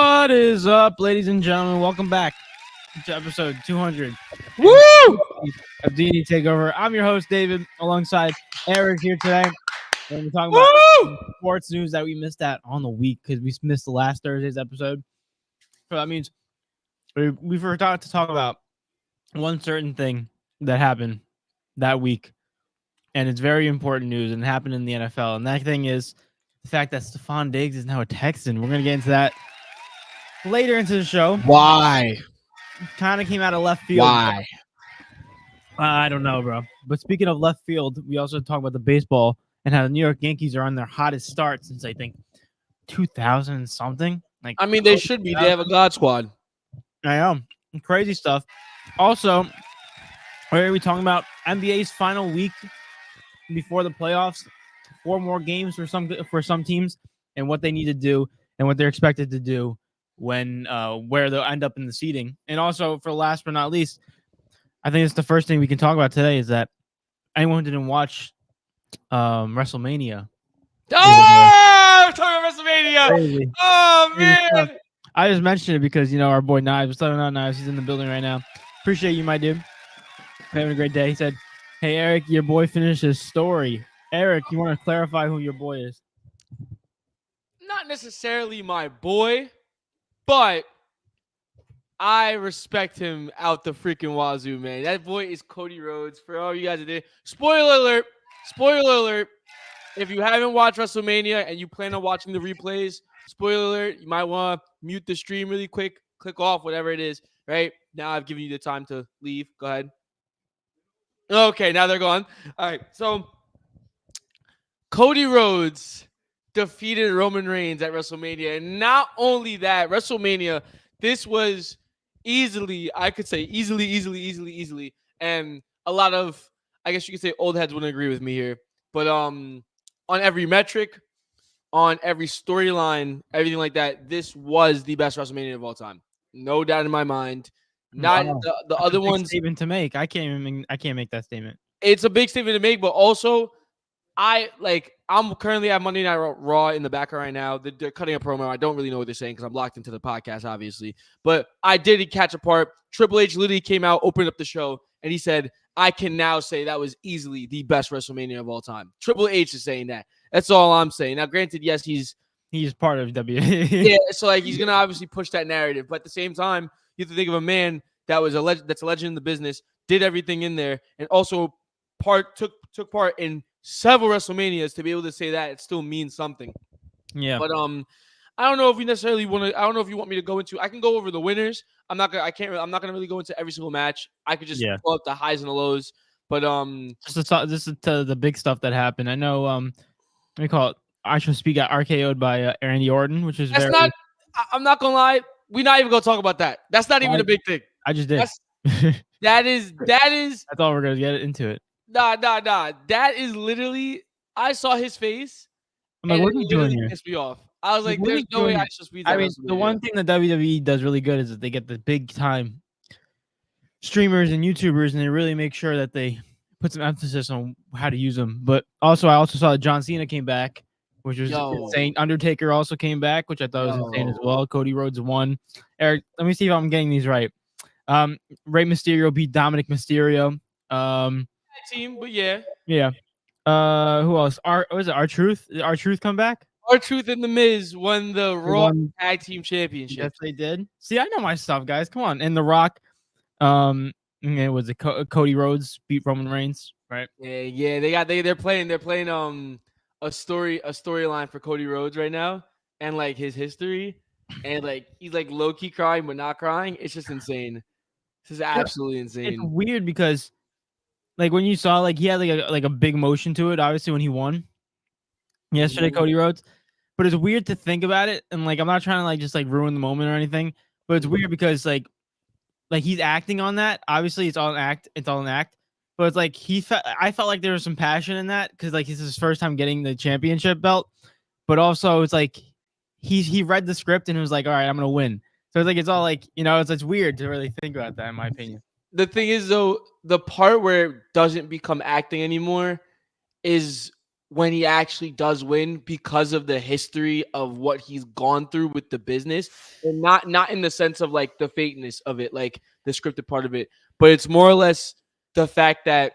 What is up, ladies and gentlemen? Welcome back to episode 200 Woo! of D&E TAKEOVER. I'm your host, David, alongside Eric here today. And we're talking about Woo! sports news that we missed out on the week because we missed the last Thursday's episode. So that means we forgot to talk about one certain thing that happened that week. And it's very important news and it happened in the NFL. And that thing is the fact that Stefon Diggs is now a Texan. We're going to get into that later into the show. Why? Kind of came out of left field. Why? I don't know, bro. But speaking of left field, we also talk about the baseball and how the New York Yankees are on their hottest start since I think 2000 something. Like, I mean, they should be. They have a God squad. I know, crazy stuff. Also, are we talking about NBA's final week before the playoffs? 4 more games for some teams, and what they need to do and what they're expected to do when where they'll end up in the seeding. And also, for last but not least, I think it's the first thing we can talk about today is that anyone who didn't watch WrestleMania. Oh, we're talking about WrestleMania. Crazy. Oh, man. I just mentioned it because, our boy Knives, what's up about Knives? He's in the building right now. Appreciate you, my dude. Having a great day. He said, hey, Eric, your boy finished his story. Eric, you want to clarify who your boy is? Not necessarily my boy, but I respect him out the freaking wazoo, man. That boy is Cody Rhodes. For all you guys that did. Spoiler alert. Spoiler alert. If you haven't watched WrestleMania and you plan on watching the replays, spoiler alert, you might want to mute the stream really quick, click off, whatever it is, right? Now I've given you the time to leave. Go ahead. Okay, now they're gone. All right, so Cody Rhodes defeated Roman Reigns at WrestleMania. And not only that, WrestleMania, this was easily, I could say easily. And a lot of, I guess you could say old heads wouldn't agree with me here. But on every metric, on every storyline, everything like that, this was the best WrestleMania of all time. No doubt in my mind. Not Wow. the other ones. Statement to make. I can't make that statement. It's a big statement to make, but also I'm currently at Monday Night Raw in the background right now. They're cutting a promo. I don't really know what they're saying because I'm locked into the podcast, obviously. But I did catch a part. Triple H literally came out, opened up the show, and he said, I can now say that was easily the best WrestleMania of all time. Triple H is saying that. That's all I'm saying. Now, granted, yes, he's part of WWE. Yeah, so he's gonna obviously push that narrative, but at the same time, you have to think of a man that was that's a legend in the business, did everything in there, and also took part in several WrestleManias. To be able to say that, it still means something. Yeah. But I don't know if you necessarily want to. I don't know if you want me to go into. I can go over the winners. I'm not gonna really go into every single match. I could just pull up the highs and the lows. But this is the big stuff that happened. I know. Let me call it. I should speak got RKO'd by Randy Orton, which is not. I'm not gonna lie. We're not even gonna talk about that. That's not even a big thing. I just did. That is. I thought we were gonna get into it. Nah. That is literally. I saw his face. I'm like, what are you doing here? Pissed me off. I was like, there's no way I should speak. I mean, the one thing that WWE does really good is that they get the big time streamers and YouTubers, and they really make sure that they put some emphasis on how to use them. But I also saw that John Cena came back, which was insane. Undertaker also came back, which I thought was insane as well. Cody Rhodes won. Eric, let me see if I'm getting these right. Rey Mysterio beat Dominic Mysterio. Team, but yeah. Who else? Was it R-Truth? Did R-Truth come back? R-Truth and The Miz won the Raw Tag Team Championship. Yes, they did. See, I know my stuff, guys. Come on. And The Rock, was it Cody Rhodes beat Roman Reigns, right? Yeah. They're playing a storyline for Cody Rhodes right now, and his history, and he's low key crying but not crying. It's just insane. This is absolutely insane. It's weird because when you saw he had a big motion to it, obviously when he won yesterday, Cody Rhodes. But it's weird to think about it, and I'm not trying to just ruin the moment or anything, but it's weird because he's acting on that. Obviously, it's all an act. But it's I felt like there was some passion in that because it's his first time getting the championship belt. But also, it's he read the script and was like, all right, I'm gonna win. So it's all it's weird to really think about that, in my opinion. The thing is, though, the part where it doesn't become acting anymore is when he actually does win because of the history of what he's gone through with the business, and not in the sense of like the fakeness of it, like the scripted part of it, but it's more or less the fact that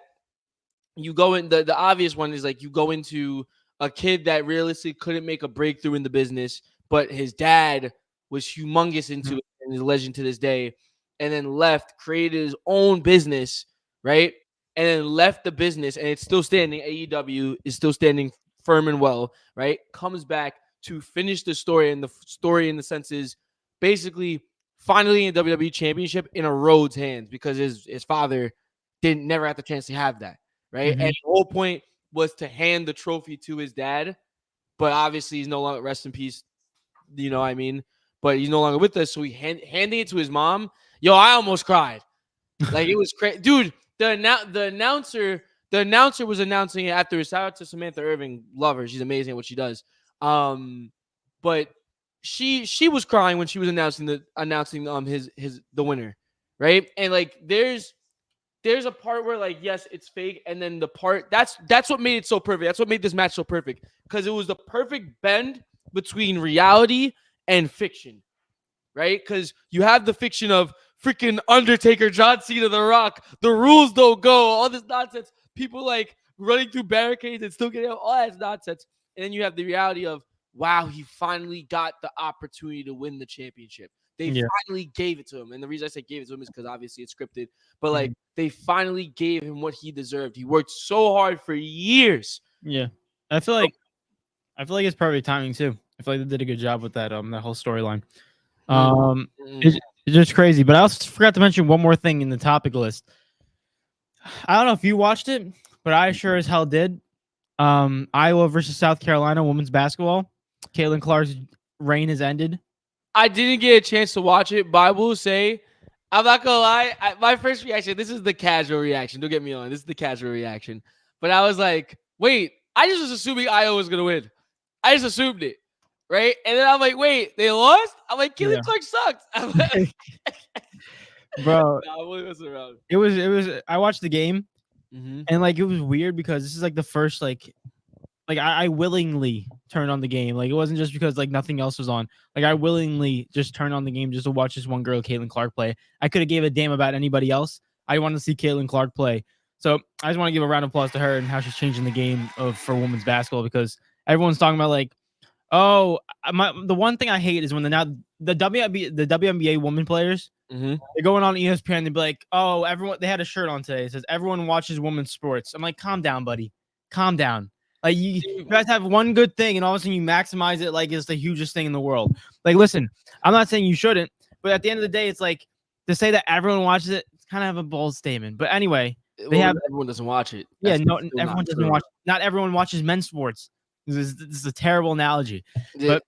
you go in the obvious one is like you go into a kid that realistically couldn't make a breakthrough in the business, but his dad was humongous into Mhm. it and is a legend to this day, and then left, created his own business, right? And then left the business and it's still standing. AEW is still standing firm and well, right? Comes back to finish the story, and the story in the sense is basically finally in WWE championship in a Rhodes hands because his father didn't never had the chance to have that, right? And Mhm. the whole point was to hand the trophy to his dad, but obviously he's no longer, rest in peace, you know what I mean? But he's no longer with us, so he handing it to his mom. Yo, I almost cried. Like it was crazy, dude. The announcer was announcing it after. Shout out to Samantha Irving, love her. She's amazing at what she does. But she was crying when she was announcing his the winner, right? And like there's a part where like yes it's fake, and then the part that's what made it so perfect. That's what made this match so perfect, because it was the perfect bend between reality and fiction, right? Because you have the fiction of freaking Undertaker, John Cena, The Rock, the rules don't go, all this nonsense, people like running through barricades and still getting out, all that nonsense. And then you have the reality of, wow, he finally got the opportunity to win the championship. They Yeah. finally gave it to him. And the reason I say gave it to him is because obviously it's scripted, but like Mhm. they finally gave him what he deserved. He worked so hard for years. Yeah. I feel like I feel like it's perfect timing too. I feel like they did a good job with that whole storyline. Mm, Um, mm. it's, it's just crazy. But I also forgot to mention one more thing in the topic list. I don't know if you watched it, but I sure as hell did. Iowa versus South Carolina women's basketball. Caitlin Clark's reign has ended. I didn't get a chance to watch it, but I will say, I'm not gonna lie. My first reaction, this is the casual reaction. Don't get me on. This is the casual reaction. But I was like, wait, I just was assuming Iowa was gonna win. I just assumed it, right? And then I'm like, wait, they lost. I'm like, Kelly Yeah, Clark sucks. I'm like, bro. nah, I'm only messing around. It was. I watched the game Mm-hmm. and like it was weird because this is like the first like I willingly turned on the game. Like it wasn't just because like nothing else was on. Like I willingly just turned on the game just to watch this one girl, Caitlin Clark, play. I could have gave a damn about anybody else. I wanted to see Caitlin Clark play. So I just want to give a round of applause to her and how she's changing the game for women's basketball because everyone's talking about like, oh, the one thing I hate is when the WNBA women players Mm-hmm. they're going on ESPN. They'd be like, oh, everyone. They had a shirt on today. It says everyone watches women's sports. I'm like, calm down, buddy. Calm down. Like you guys have one good thing, and all of a sudden you maximize it like it's the hugest thing in the world. Like, listen, I'm not saying you shouldn't, but at the end of the day, it's like to say that everyone watches it. It's kind of a bold statement. But anyway, they Well, have everyone doesn't watch it. yeah. That's No, still not everyone doesn't true. watch. Not everyone watches men's sports. This is a terrible analogy. Yeah. But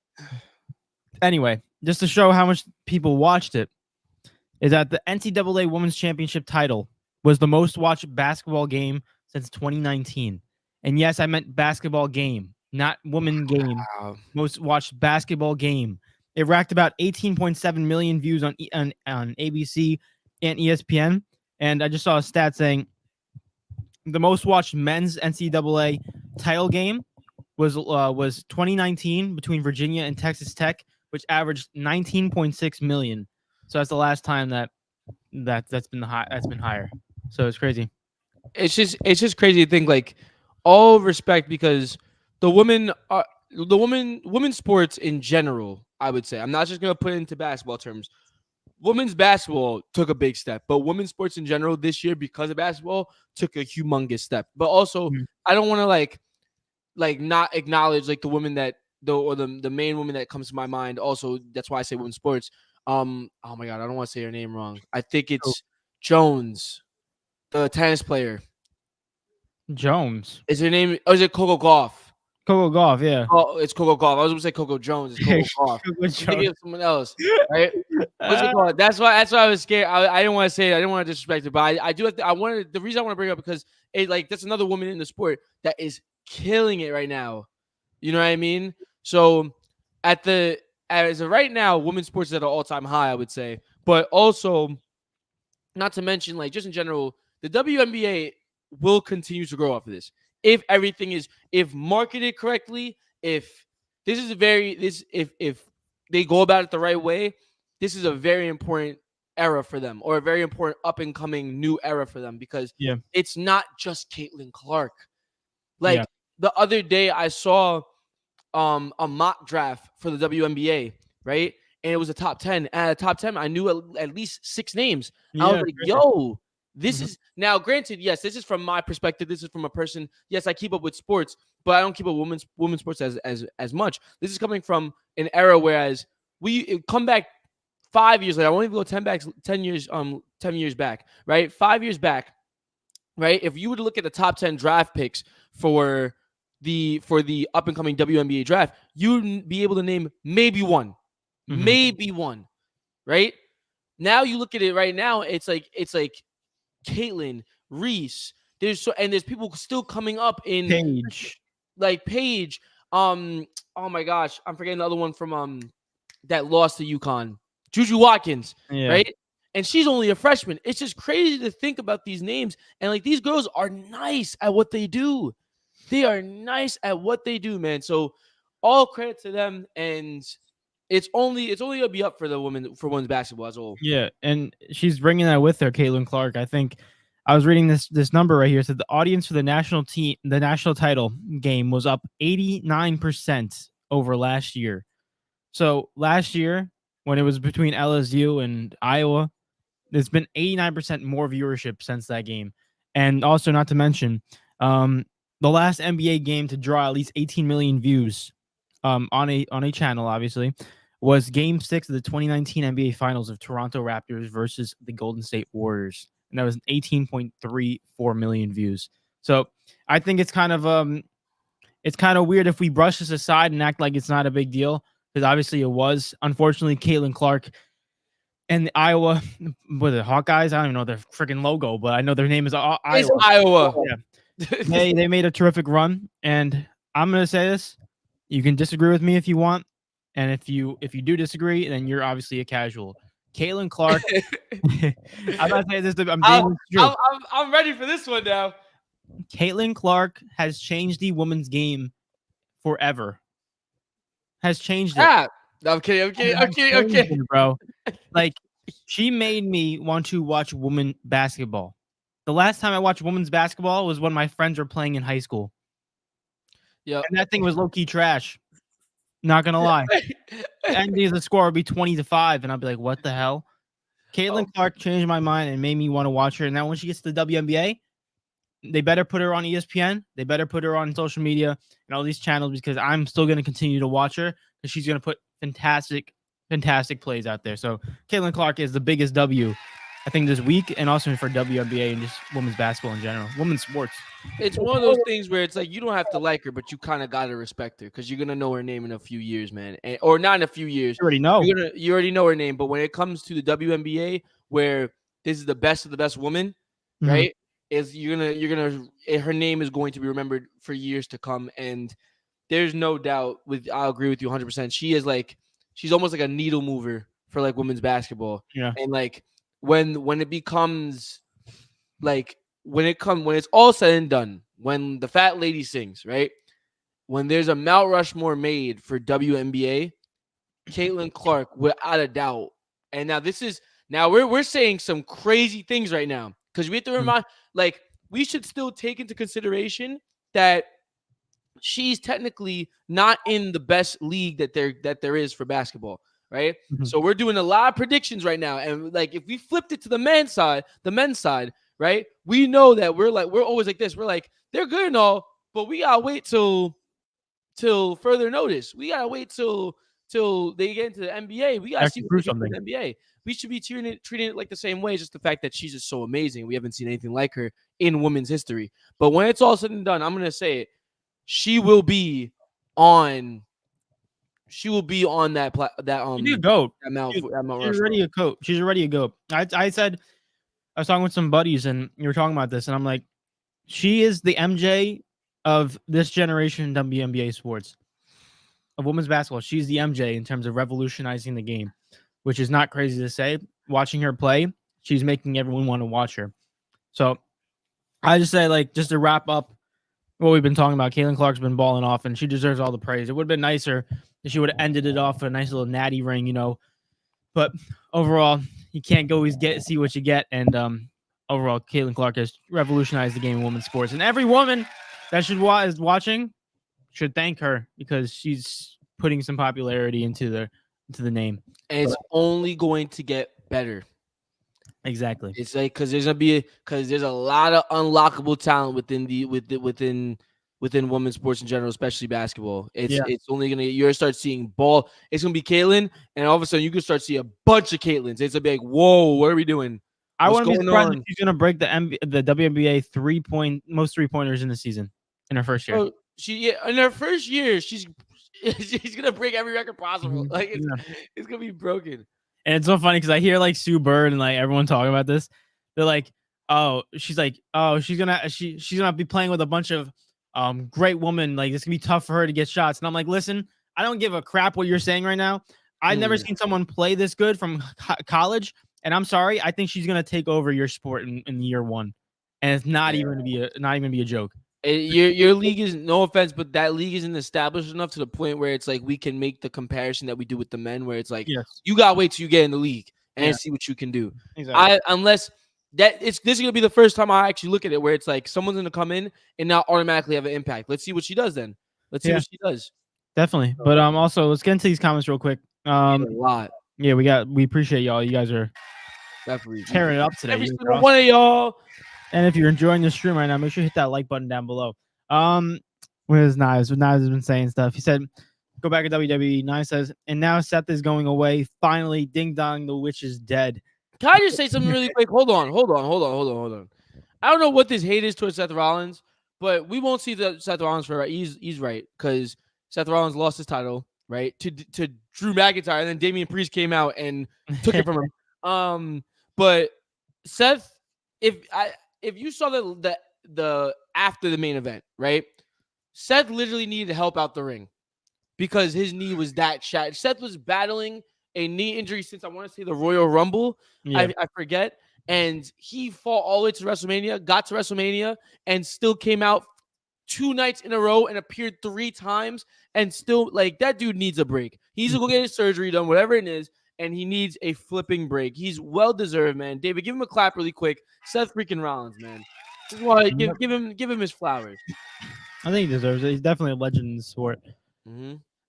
anyway, just to show how much people watched it, is that the NCAA Women's Championship title was the most watched basketball game since 2019. And yes, I meant basketball game, not woman game. Wow. Most watched basketball game. It racked about 18.7 million views on ABC and ESPN. And I just saw a stat saying the most watched men's NCAA title game was 2019 between Virginia and Texas Tech, which averaged 19.6 million. So that's the last time that's been that's been higher. So it's crazy. It's just crazy to think like all respect, because the women are women's sports in general, I would say. I'm not just gonna put it into basketball terms. Women's basketball took a big step, but women's sports in general this year because of basketball took a humongous step. But also Mhm. I don't want to like not acknowledge like the women that the main woman that comes to my mind. Also, that's why I say women's sports. Oh my god, I don't want to say her name wrong. I think Oh, it's Jones, the tennis player. Jones, Is her name? Or is it Coco Golf? Coco Golf, yeah. Oh, it's Coco Golf. I was gonna say Coco Jones. It's Coco Golf. Coco I'm thinking Jones. of someone else, right? What's it called? That's why I was scared. I didn't want to say it. I didn't want to disrespect it, but I do have to, I wanted the reason I want to bring it up because it like that's another woman in the sport that is killing it right now. You know what I mean? So at the as of right now, women's sports is at an all-time high, I would say. But also, not to mention, like just in general, the WNBA will continue to grow off of this. if everything is if marketed correctly, if this is a very this if they go about it the right way, this is a very important era for them, or a very important up and coming new era for them, because Yeah. it's not just Caitlin Clark. Yeah. Like the other day I saw a mock draft for the WNBA, right? And it was a top 10. And at a top 10, I knew at least 6 names. I was Yeah. like, Crazy. yo, this Mhm. is now granted, yes, this is from my perspective. This is from a person. Yes, I keep up with sports, but I don't keep up with women's sports as much. This is coming from an era whereas we come back 5 years later. I won't even go 10 years back, right? 5 years back, right? If you were to look at the top 10 draft picks for the up and coming WNBA draft, you'd be able to name Mhm. maybe one, right? Now you look at it right now, it's like Caitlin, Reese. There's people still coming up in Paige. like Paige. Oh my gosh, I'm forgetting the other one from that lost to UConn, Juju Watkins, Yeah. right? And she's only a freshman. It's just crazy to think about these names. And like these girls are nice at what they do. They are nice at what they do, man. So all credit to them. And it's only gonna be up for the women's basketball as a whole. Yeah, and she's bringing that with her, Caitlin Clark. I think I was reading this number right here. It said the audience for the national title game was up 89% over last year. So last year, when it was between LSU and Iowa, there's been 89% more viewership since that game. And also, not to mention, the last NBA game to draw at least 18 million views on a channel, obviously, was Game 6 of the 2019 NBA Finals of Toronto Raptors versus the Golden State Warriors, and that was 18.34 million views. So I think it's kind of weird if we brush this aside and act like it's not a big deal, because obviously it was. Unfortunately, Caitlin Clark and the Iowa, with the Hawkeyes, I don't even know their freaking logo, but I know their name is It's Iowa. Iowa. Yeah, they made a terrific run, and I'm gonna say this: you can disagree with me if you want, and if you do disagree, then you're obviously a casual. Caitlin Clark, I'm not saying this. I'm I'm, saying this true. I'm ready for this one now. Caitlin Clark has changed the women's game forever. Has changed it. Ah, no, I'm kidding. I'm kidding. I'm Has kidding. I'm changed kidding. it, bro. Like, she made me want to watch women basketball. The last time I watched women's basketball was when my friends were playing in high school, Yep. and that thing was low key trash. Not gonna lie. And the score would be 20-5, and I'd be like, "What the hell?" Caitlin Clark changed my mind and made me want to watch her. And now when she gets to the WNBA, they better put her on ESPN. They better put her on social media and all these channels, because I'm still going to continue to watch her, because she's going to put fantastic plays out there. So Caitlin Clark is the biggest W, I think, this week, and also for WNBA and just women's basketball in general, women's sports. It's one of those things where it's like you don't have to like her, but you kind of gotta respect her, because you're gonna know her name in a few years, man, or not in a few years. You already know. You already know her name, but when it comes to the WNBA, where this is the best of the best woman, Mhm. right? Is her name is going to be remembered for years to come, and there's no doubt. I'll agree with you 100%. She's almost like a needle mover for like women's basketball, Yeah. and like when it becomes like when it's all said and done, when the fat lady sings, right? When there's a Mount Rushmore made for WNBA, Caitlin Clark, without a doubt. And now we're saying some crazy things right now, because we have to remind, like, we should still take into consideration that she's technically not in the best league that there is for basketball, right? Mhm. So we're doing a lot of predictions right now, and like if we flipped it to the men's side, right? We know that we're always like this. We're like, they're good and all, but we gotta wait till further notice. We gotta wait till they get into the NBA. We gotta see Actually what they prove do in something. the NBA. We should be treating it like the same way. It's just the fact that she's just so amazing. We haven't seen anything like her in women's history. But when it's all said and done, I'm gonna say it. She will be on. She will be on that She's a goat. Mount She's Rushmore. already a goat. She's already a goat. I said, I was talking with some buddies, and you were talking about this, and I'm like, she is the MJ of this generation in WNBA sports, of women's basketball. She's the MJ in terms of revolutionizing the game, which is not crazy to say. Watching her play, she's making everyone want to watch her. So I just say, like, just to wrap up what we've been talking about. Caitlin Clark's been balling off, and she deserves all the praise. It would have been nicer if she would have ended it off with a nice little natty ring, But overall, you can't always see what you get. And overall, Caitlin Clark has revolutionized the game of women's sports, and every woman that is watching should thank her because she's putting some popularity into the name. And it's only going to get better. Exactly. It's like because there's a lot of unlockable talent within women's sports in general, especially basketball. It's only you're gonna start seeing ball. It's gonna be Caitlin, and all of a sudden you can start seeing a bunch of Caitlins. It's gonna be like, whoa, what are we doing? I wouldn't be surprised if she's gonna break the WNBA most 3-pointers in the season in her first year. Oh, in her first year, she's gonna break every record possible. Mm-hmm. Like it's gonna be broken. And it's so funny because I hear like Sue Bird and like everyone talking about this. They're like, oh, she's gonna be playing with a bunch of great women. Like it's gonna be tough for her to get shots. And I'm like, listen, I don't give a crap what you're saying right now. I've never seen someone play this good from college. And I'm sorry, I think she's gonna take over your sport in year one. And it's not even gonna be a joke. Your league is, no offense, but that league isn't established enough to the point where it's like we can make the comparison that we do with the men, where it's like you gotta wait till you get in the league and see what you can do. Exactly. This is gonna be the first time I actually look at it where it's like someone's gonna come in and not automatically have an impact. Let's see what she does then. Let's see what she does. Definitely. But also let's get into these comments real quick. A lot. Yeah, we appreciate y'all. You guys are definitely tearing it up today. Every single one of y'all. And if you're enjoying the stream right now, make sure you hit that like button down below. Where's Knives? Knives has been saying stuff. He said, go back to WWE. Knives says, and now Seth is going away. Finally, ding dong, the witch is dead. Can I just say something really quick? Hold on. I don't know what this hate is towards Seth Rollins, but we won't see Seth Rollins forever. He's right, because Seth Rollins lost his title, right, to Drew McIntyre, and then Damian Priest came out and took it from him. But Seth, if you saw the after the main event, right? Seth literally needed help out the ring because his knee was that shattered. Seth was battling a knee injury since I want to say the Royal Rumble. Yeah. I forget. And he fought all the way to WrestleMania, got to WrestleMania, and still came out 2 nights in a row and appeared 3 times. And still, like, that dude needs a break. He needs to go get his surgery done, whatever it is. And he needs a flipping break. He's well-deserved, man. David, give him a clap really quick. Seth freaking Rollins, man. Just want to give him his flowers. I think he deserves it. He's definitely a legend in the sport.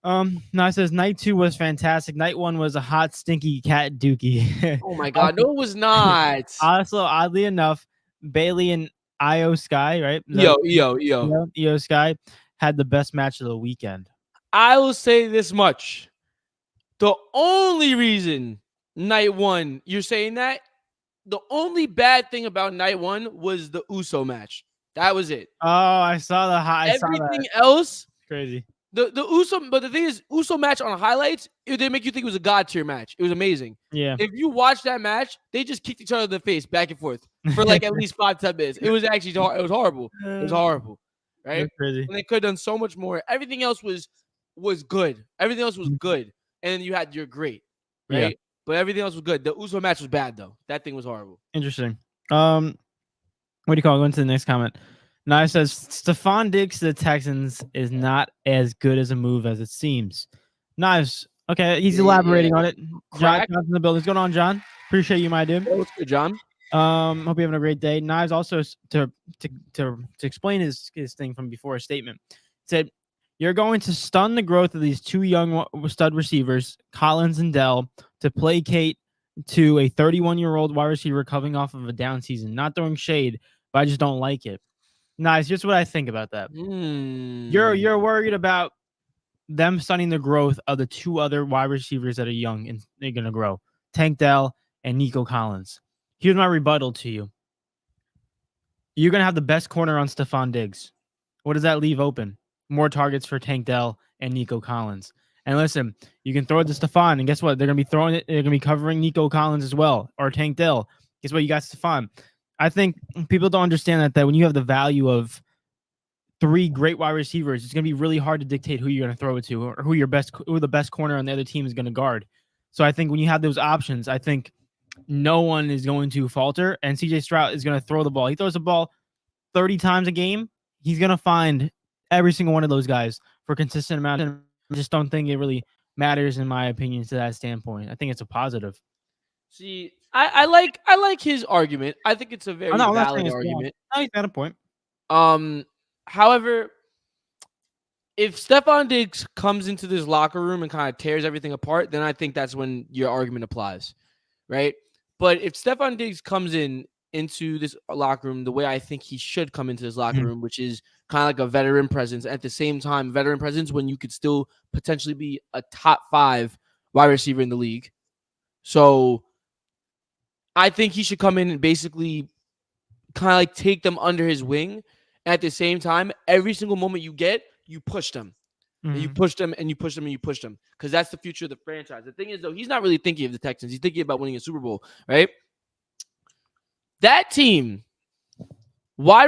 Now it says night 2 was fantastic. Night 1 was a hot, stinky cat dookie. Oh my god, no, it was not. Also, oddly enough, Bailey and Io Sky, right? Io Sky had the best match of the weekend. I will say this much. The only reason night 1, you're saying that, the only bad thing about night 1 was the Uso match. That was it. Oh, I saw the high. Everything else, crazy. The Uso, but the thing is, Uso match on highlights, they make you think it was a god tier match. It was amazing. Yeah. If you watch that match, they just kicked each other in the face back and forth for like at least 5-10 minutes. It was actually it was horrible. It was horrible, right? Crazy. And they could have done so much more. Everything else was good. Everything else was good. And then you had your great, right? Yeah. But everything else was good. The Uso match was bad though. That thing was horrible. Interesting. What do you call it? Go into the next comment. Knife says Stefon Diggs to the Texans is not as good as a move as it seems. Knives. Okay, he's elaborating on it. John in the building. What's going on, John? Appreciate you, my dude. What's good, John? Hope you're having a great day. Knives also to explain his thing from before, a statement said, "You're going to stun the growth of these 2 young stud receivers, Collins and Dell, to placate to a 31-year-old wide receiver coming off of a down season. Not throwing shade, but I just don't like it." Nice. Just what I think about that. You're worried about them stunning the growth of the 2 other wide receivers that are young and they're gonna grow, Tank Dell and Nico Collins. Here's my rebuttal to you. You're gonna have the best corner on Stefon Diggs. What does that leave open? More targets for Tank Dell and Nico Collins. And listen, you can throw it to Stefon, and guess what? They're gonna be throwing it. They're gonna be covering Nico Collins as well, or Tank Dell. Guess what? You got Stefon. I think people don't understand that when you have the value of 3 great wide receivers, it's going to be really hard to dictate who you're going to throw it to or who the best corner on the other team is going to guard. So I think when you have those options, I think no one is going to falter, and CJ Stroud is going to throw the ball. He throws the ball 30 times a game. he's gonna find every single one of those guys for a consistent amount. I just don't think it really matters, in my opinion, to that standpoint. I think it's a positive. See, I like his argument. I think it's a Oh very no, I'm not saying valid it's wrong. argument. No, he's got a point. Um, However, if Stefon Diggs comes into this locker room and kind of tears everything apart, then I think that's when your argument applies, right? But if Stefon Diggs comes into this locker room the way I think he should come into this locker Mhm. room, which is kind of like a veteran presence, at the same time, veteran presence when you could still potentially be a top 5 wide receiver in the league. So I think he should come in and basically kind of like take them under his wing. At the same time, every single moment you get, you push them. And you Mhm. push them and you push them and you push them because that's the future of the franchise. The thing is, though, he's not really thinking of the Texans. He's thinking about winning a Super Bowl, right? That team, why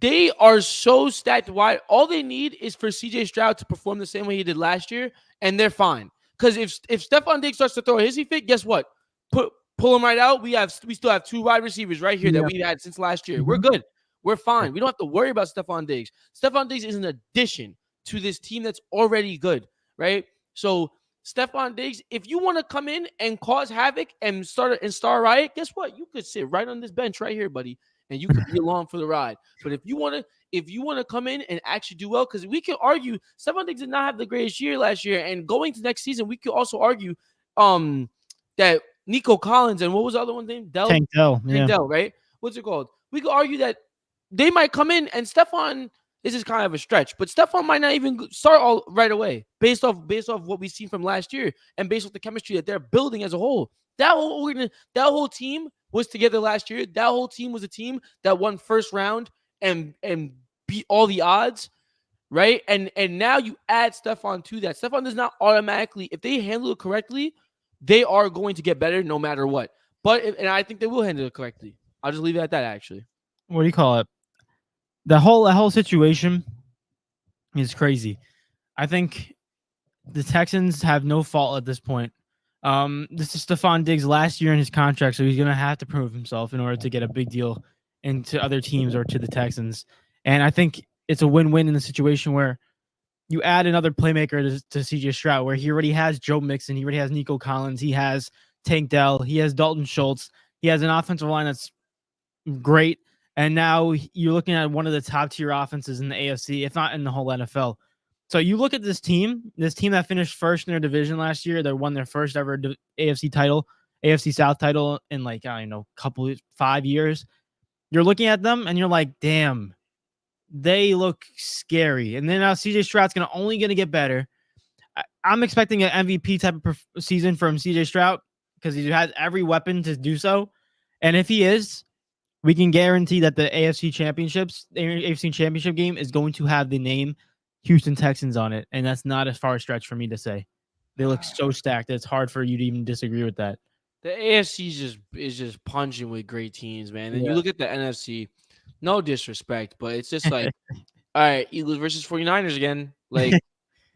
they are so stacked wide. All they need is for CJ Stroud to perform the same way he did last year, and they're fine. Because if Stefon Diggs starts to throw a hissy fit, guess what? Pull him right out. We still have 2 wide receivers right here that Yeah. we've had since last year. We're Mhm. good. We're fine. We don't have to worry about Stefon Diggs. Stefon Diggs is an addition to this team that's already good, right? So Stefon Diggs, if you want to come in and cause havoc and start a riot, guess what? You could sit right on this bench right here, buddy, and you could be along for the ride. But if you want to come in and actually do well, because we can argue Stefon Diggs did not have the greatest year last year, and going to next season, we could also argue that Nico Collins and what was the other one's name? Tank Dell. Tank Yeah. Dell, right? What's it called? We could argue that they might come in and Stefon. This is kind of a stretch, but Stefon might not even start all right away based off what we've seen from last year and based off the chemistry that they're building as a whole. That whole team was together last year. That whole team was a team that won first round and beat all the odds, right? And now you add Stefon to that. Stefon does not automatically, if they handle it correctly, they are going to get better no matter what. And I think they will handle it correctly. I'll just leave it at that. Actually, What do you call it? The whole situation is crazy. I think the Texans have no fault at this point. This is Stefon Diggs' last year in his contract, so he's gonna have to prove himself in order to get a big deal into other teams or to the Texans. And I think it's a win-win in the situation where you add another playmaker to CJ Stroud, where he already has Joe Mixon, he already has Nico Collins, he has Tank Dell, he has Dalton Schultz, he has an offensive line that's great. And now you're looking at one of the top tier offenses in the AFC, if not in the whole NFL. So you look at this team that finished first in their division last year, that won their first ever AFC title, AFC South title in like, I don't know, 5 years. You're looking at them and you're like, damn, they look scary. And then now CJ Stroud's only going to get better. I'm expecting an MVP type of season from CJ Stroud because he has every weapon to do so. And if he is, we can guarantee that the AFC Championship game is going to have the name Houston Texans on it, and that's not a far stretch for me to say. They look so stacked that it's hard for you to even disagree with that. the AFC is just punching with great teams, man. And you Yeah. look at the NFC. No disrespect, but it's just like, all right, Eagles versus 49ers again. Like,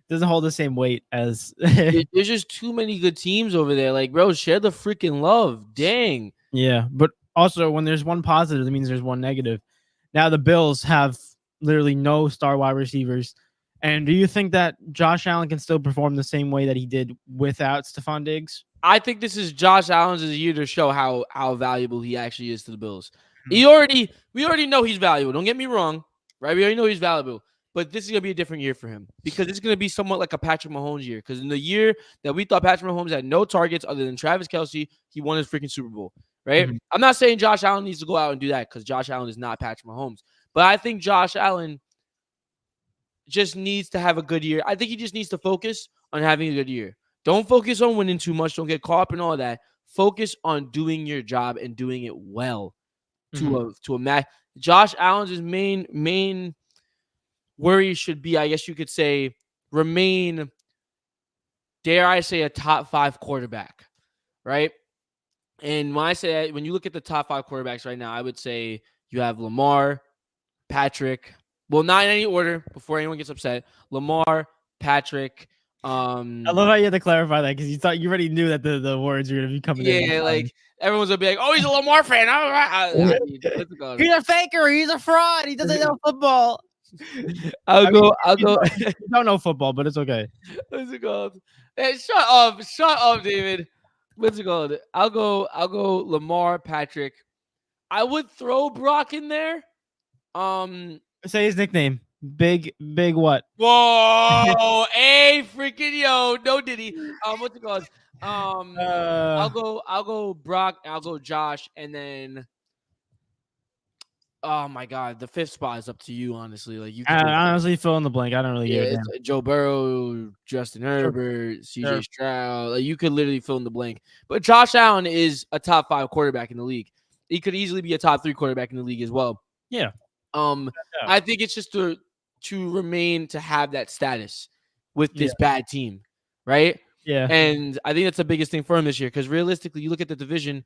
Doesn't hold the same weight as there's just too many good teams over there. Like, bro, share the freaking love. Dang. yeah, but also when there's one positive, it means there's one negative. Now the Bills have literally no star wide receivers. And do you think that Josh Allen can still perform the same way that he did without Stefon Diggs? I think this is Josh Allen's year to show how valuable he actually is to the Bills. Mhm. We already know he's valuable. Don't get me wrong, right? We already know he's valuable. But this is gonna be a different year for him because it's gonna be somewhat like a Patrick Mahomes year. Because in the year that we thought Patrick Mahomes had no targets other than Travis Kelce, he won his freaking Super Bowl, right? Mhm. I'm not saying Josh Allen needs to go out and do that because Josh Allen is not Patrick Mahomes. But I think Josh Allen just needs to have a good year. I think he just needs to focus on having a good year. Don't focus on winning too much. Don't get caught up in all that. Focus on doing your job and doing it well Mhm. to a match. Josh Allen's main worry should be, I guess you could say, remain, dare I say, a top 5 quarterback, right? And when I say that, when you look at the top 5 quarterbacks right now, I would say you have Lamar, Patrick. Well, not in any order before anyone gets upset. Lamar, Patrick, I love how you had to clarify that because you thought you already knew that the words were gonna be coming in. Yeah, like everyone's gonna be like, "Oh, he's a Lamar fan." I mean, what's it called? He's a faker. He's a fraud. He doesn't know football. I'll I mean, go. I'll you go. don't know football, but it's okay. What's it called? Hey, shut up, David. What's it called? I'll go. Lamar, Patrick. I would throw Brock in there. Say his nickname. Big what? Whoa, hey, freaking yo, no Diddy. What's it called? Uh, I'll go Brock. I'll go Josh, and then. Oh my God, the fifth spot is up to you. Honestly, like you could I take. honestly fill in the blank. I don't really give Yeah, a it's damn. Joe Burrow, Justin Sure, Herbert, sure. CJ Stroud. Like you could literally fill in the blank. But Josh Allen is a top 5 quarterback in the league. He could easily be a top 3 quarterback in the league as well. Yeah. I think it's just to remain to have that status with this bad team, right? Yeah. And I think that's the biggest thing for him this year because realistically, you look at the division.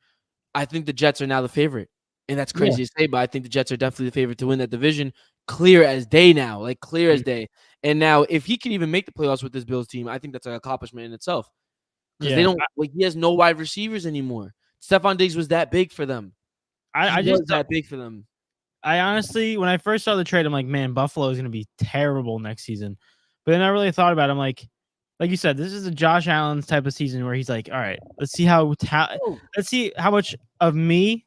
I think the Jets are now the favorite, and that's crazy to say, but I think the Jets are definitely the favorite to win that division, clear as day now, like clear as day. And now, if he can even make the playoffs with this Bills team, I think that's an accomplishment in itself because they don't like he has no wide receivers anymore. Stefon Diggs was that big for them. I He just was that big for them. I honestly, when I first saw the trade, I'm like, man, Buffalo is going to be terrible next season. But then I really thought about it. I'm like you said, this is a Josh Allen's type of season where he's like, all right, let's see let's see how much of me,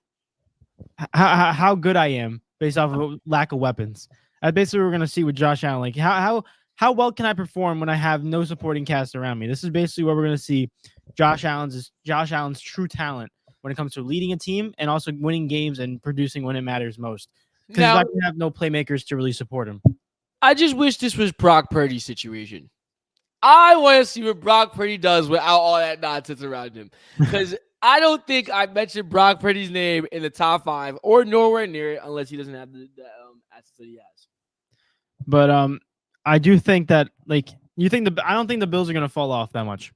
how good I am based off of lack of weapons. That's basically what we're going to see with Josh Allen. Like, how well can I perform when I have no supporting cast around me? This is basically what we're going to see. Josh Allen's true talent when it comes to leading a team and also winning games and producing when it matters most. Because he's not going to have no playmakers to really support him. I just wish this was Brock Purdy's situation. I want to see what Brock Purdy does without all that nonsense around him. Because I don't think I mentioned Brock Purdy's name in the top 5 or nowhere near it unless he doesn't have the assets that he has. But I do think that I don't think the Bills are going to fall off that much.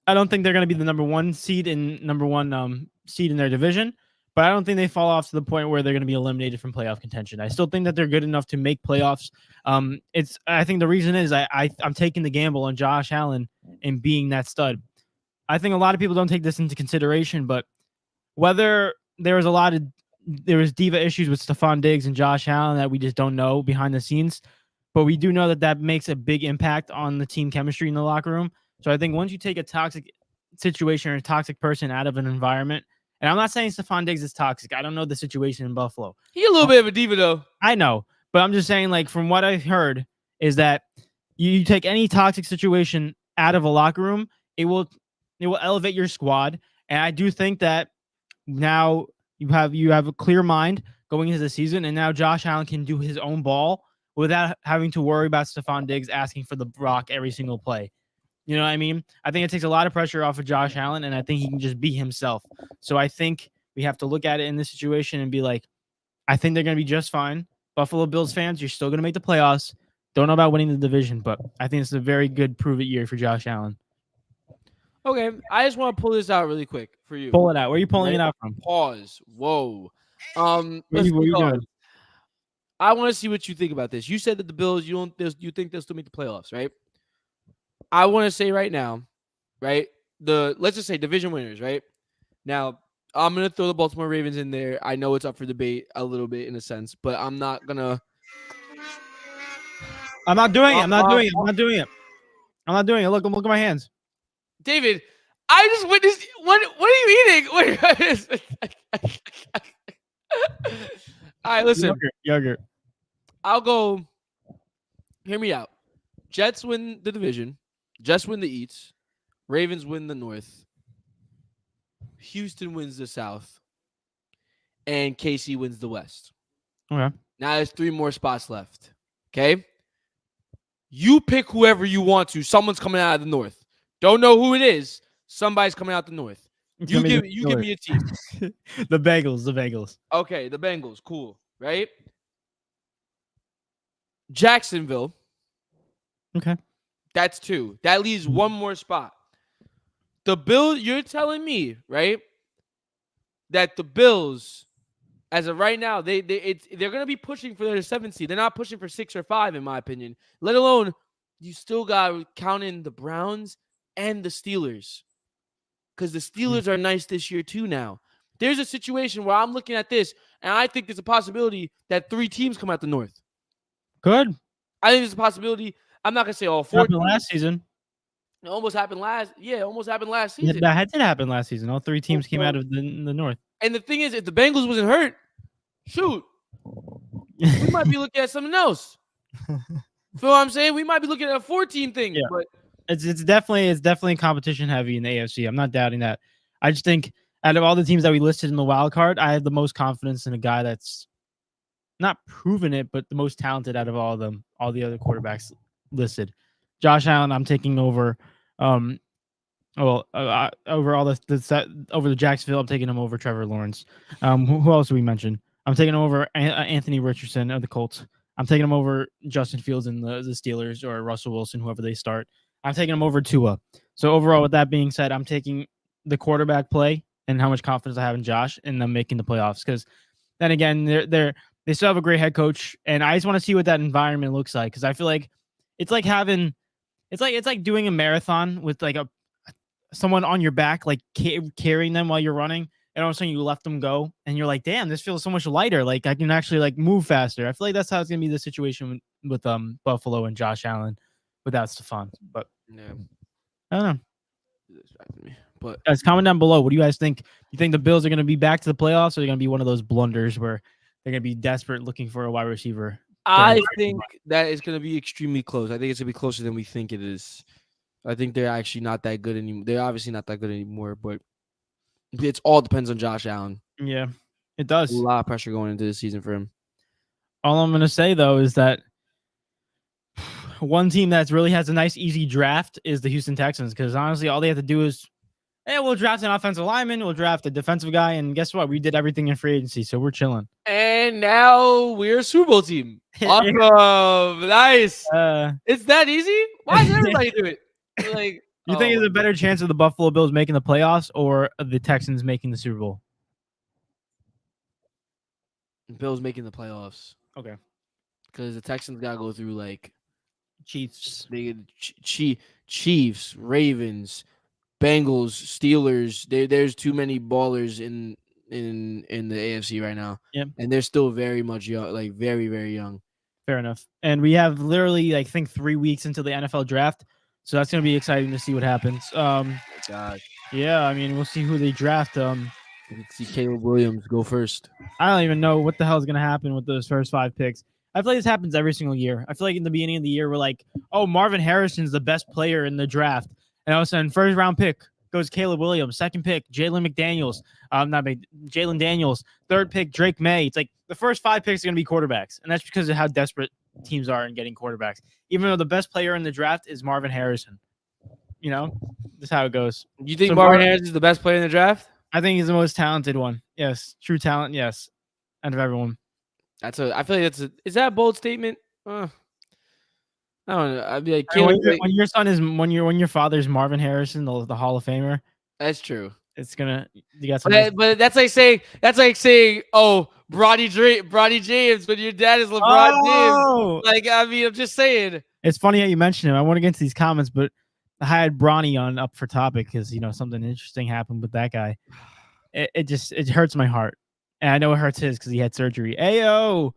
I don't think they're going to be the number 1 seed in seed in their division. But I don't think they fall off to the point where they're going to be eliminated from playoff contention. I still think that they're good enough to make playoffs. I think the reason is I'm taking the gamble on Josh Allen and being that stud. I think a lot of people don't take this into consideration, but whether there was diva issues with Stefon Diggs and Josh Allen that we just don't know behind the scenes, but we do know that makes a big impact on the team chemistry in the locker room. So I think once you take a toxic situation or a toxic person out of an environment. And I'm not saying Stefon Diggs is toxic. I don't know the situation in Buffalo. He's a little bit of a diva, though. I know, but I'm just saying, like, from what I've heard, is that you take any toxic situation out of a locker room, it will elevate your squad. And I do think that now you have a clear mind going into the season, and now Josh Allen can do his own ball without having to worry about Stefon Diggs asking for the rock every single play. You know what I mean? I think it takes a lot of pressure off of Josh Allen, and I think he can just be himself. So I think we have to look at it in this situation and be like, I think they're going to be just fine. Buffalo Bills fans, you're still going to make the playoffs. Don't know about winning the division, but I think it's a very good prove-it year for Josh Allen. Okay, I just want to pull this out really quick for you. Pull it out. Where are you pulling it out from? Pause. Whoa. What are you doing? I want to see what you think about this. You said that the Bills, you think they'll still make the playoffs, right? I want to say right now, right? Let's just say division winners, right? Now, I'm going to throw the Baltimore Ravens in there. I know it's up for debate a little bit in a sense, but I'm not going to. I'm not doing it. I'm not doing it. I'm not doing it. I'm not doing it. Look at my hands. David, I just witnessed. What are you eating? All right, listen. Yogurt. I'll go. Hear me out. Jets win the division. Jets win the East. Ravens win the North. Houston wins the South. And KC wins the West. Okay. Now there's 3 more spots left. Okay? You pick whoever you want to. Someone's coming out of the North. Don't know who it is. Somebody's coming out the North. You give me a team. The Bengals. Okay, the Bengals. Cool. Right? Jacksonville. Okay. That's 2. That leaves 1 more spot. The Bills, you're telling me, right, that the Bills, as of right now, they're going to be pushing for their 7th seed. They're not pushing for 6 or 5, in my opinion, let alone you still got to count in the Browns and the Steelers, because the Steelers are nice this year too now. There's a situation where I'm looking at this, and I think there's a possibility that 3 teams come out the North. Good. I think there's a possibility. I'm not going to say all 4 Happened teams. last season. It almost happened last season. That did happen last season. All 3 teams came out of the North. And the thing is, if the Bengals wasn't hurt, shoot, we might be looking at something else. Feel what I'm saying? We might be looking at a 14 thing. Yeah. But It's definitely competition heavy in the AFC. I'm not doubting that. I just think out of all the teams that we listed in the wild card, I have the most confidence in a guy that's not proven it, but the most talented out of all of them, all the other quarterbacks listed. Josh Allen, I'm taking over. Over all over the Jacksonville, I'm taking him over Trevor Lawrence. Who else did we mention? I'm taking him over Anthony Richardson of the Colts. I'm taking him over Justin Fields and the Steelers, or Russell Wilson, whoever they start. I'm taking him over Tua. So overall, with that being said, I'm taking the quarterback play and how much confidence I have in Josh and them making the playoffs. Because then again, they still have a great head coach, and I just want to see what that environment looks like. Because I feel like it's like doing a marathon with like someone on your back, like carrying them while you're running, and all of a sudden you left them go, and you're like, damn, this feels so much lighter. Like I can actually like move faster. I feel like that's how it's gonna be the situation with Buffalo and Josh Allen without Stefon. But yeah, I don't know. But Guys, comment down below. What do you guys think? You think the Bills are gonna be back to the playoffs, or are they gonna be one of those blunders where they're gonna be desperate looking for a wide receiver? I think that it's going to be extremely close. I think it's going to be closer than we think it is. I think they're actually not that good anymore. They're obviously not that good anymore, but it all depends on Josh Allen. Yeah, it does. A lot of pressure going into the season for him. All I'm going to say, though, is that one team that really has a nice, easy draft is the Houston Texans, because honestly, all they have to do is, hey, we'll draft an offensive lineman, we'll draft a defensive guy, and guess what? We did everything in free agency, so we're chilling. And now we're a Super Bowl team. Awesome. Nice. It's that easy? Why does everybody do it? Like, you think there's a better chance of the Buffalo Bills making the playoffs or the Texans making the Super Bowl? Bills making the playoffs. Okay. Because the Texans got to go through like Chiefs. Chiefs, Ravens, Bengals, Steelers. There's too many ballers in the AFC right now. Yep. And they're still very much young, like very, very young. Fair enough. And we have literally, I think, 3 weeks until the NFL draft. So that's going to be exciting to see what happens. Oh my God. Yeah, I mean, we'll see who they draft. You can see Caleb Williams go first. I don't even know what the hell is going to happen with those first 5 picks. I feel like this happens every single year. I feel like in the beginning of the year, we're like, oh, Marvin Harrison's the best player in the draft. And all of a sudden, first round pick goes Caleb Williams. Second pick, Jalen Daniels. Third pick, Drake May. It's like the first 5 picks are going to be quarterbacks. And that's because of how desperate teams are in getting quarterbacks. Even though the best player in the draft is Marvin Harrison. You know, that's how it goes. You think Marvin Harrison is the best player in the draft? I think he's the most talented one. Yes. True talent. Yes. Out of everyone. I feel like is that a bold statement? I don't know. I'd be like, when your son is when your father's Marvin Harrison, the Hall of Famer. That's true. It's gonna you got something. But that's like saying, oh, Bronny James when your dad is LeBron James. Like, I mean, I'm just saying. It's funny how you mention him. I want to get into these comments, but I had Bronny on up for topic because something interesting happened with that guy. It hurts my heart. And I know it hurts his because he had surgery. Ayo.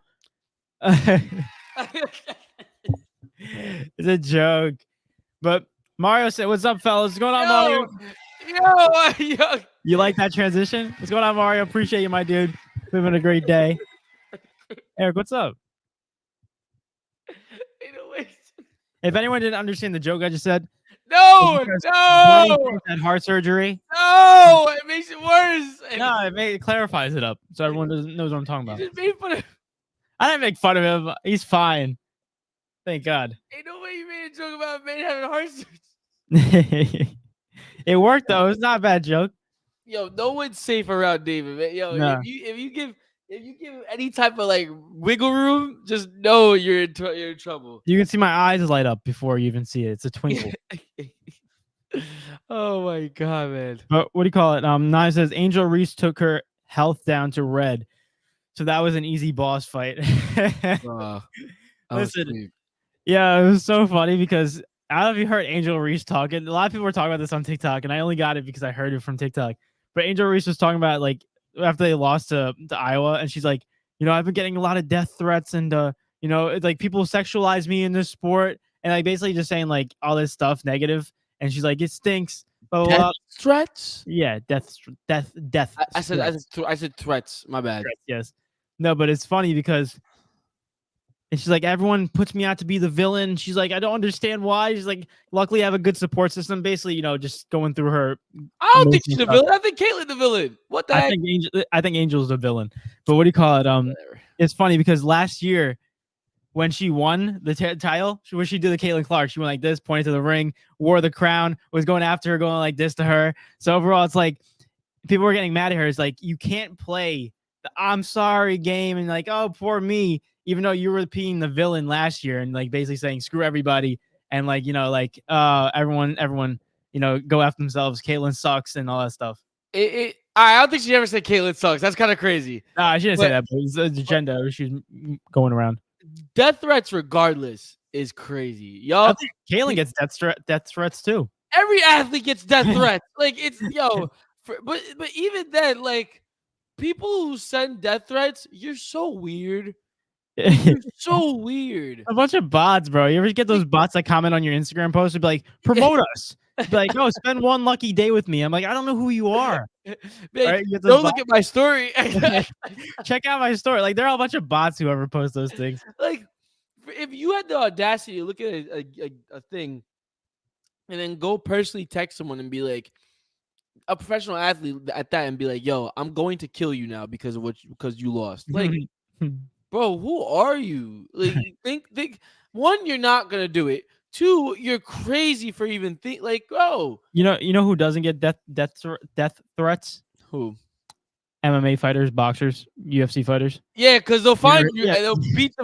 It's a joke. But Mario said, what's up, fellas? What's going on, Mario? Yo. You like that transition? What's going on, Mario? Appreciate you, my dude. Living a great day. Eric, what's up? If anyone didn't understand the joke I just said, no, had heart surgery. No, it makes it worse. No, it clarifies it up so everyone knows what I'm talking about. You just made fun of. I didn't make fun of him. He's fine. Thank God. Ain't no way you made a joke about a man having heart surgery. It worked though. It's not a bad joke. Yo, no one's safe around David, man. Yo, nah. if you give any type of like wiggle room, just know you're in trouble. You can see my eyes light up before you even see it. It's a twinkle. Oh my God, man. But what do you call it? Nine says Angel Reese took her health down to red. So that was an easy boss fight. Listen, Yeah, it was so funny because I don't know if you heard Angel Reese talking. A lot of people were talking about this on TikTok, and I only got it because I heard it from TikTok. But Angel Reese was talking about like after they lost to Iowa, and she's like, I've been getting a lot of death threats, and it's like people sexualize me in this sport, and like basically just saying like all this stuff negative. And she's like, it stinks, blah blah Death blah. threats? Yeah, death threats. I said threats. My bad. Yes. No, but it's funny because and she's like, everyone puts me out to be the villain. She's like, I don't understand why. She's like, luckily I have a good support system. Basically, just going through her I don't think emotional she's the stuff. villain. I think Caitlyn the villain. What the heck? I think Angel's the villain. But what do you call it? Whatever. It's funny because last year when she won the title, when she did the Caitlyn Clark, she went like this, pointed to the ring, wore the crown, was going after her, going like this to her. So overall, it's like people were getting mad at her. It's like you can't play the I'm sorry game and like, oh, poor me, even though you were being the villain last year and like basically saying screw everybody and like, everyone, go after themselves. Caitlyn sucks and all that stuff. I don't think she ever said Caitlyn sucks. That's kind of crazy. No, I shouldn't say that, but it's an agenda she's going around. Death threats, regardless, is crazy. Yo, I think Caitlyn gets death threats too. every athlete gets death threats. Like it's but even then, like people who send death threats, you're so weird. You're so weird. A bunch of bots, bro. You ever get those bots that comment on your Instagram post and be like, promote us? Be like, oh, spend one lucky day with me. I'm like, I don't know who you are. Right? Don't look at my story. Check out my story. Like, they're all a bunch of bots who ever post those things. Like, if you had the audacity to look at a thing and then go personally text someone and be like, a professional athlete at that, and be like, yo, I'm going to kill you now because you lost. Like, bro, who are you? Like, think. One, you're not gonna do it. Two, you're crazy for even think. Like, bro. You know who doesn't get death threats? Who? MMA fighters, boxers, UFC fighters. Yeah, because they'll find you and they'll beat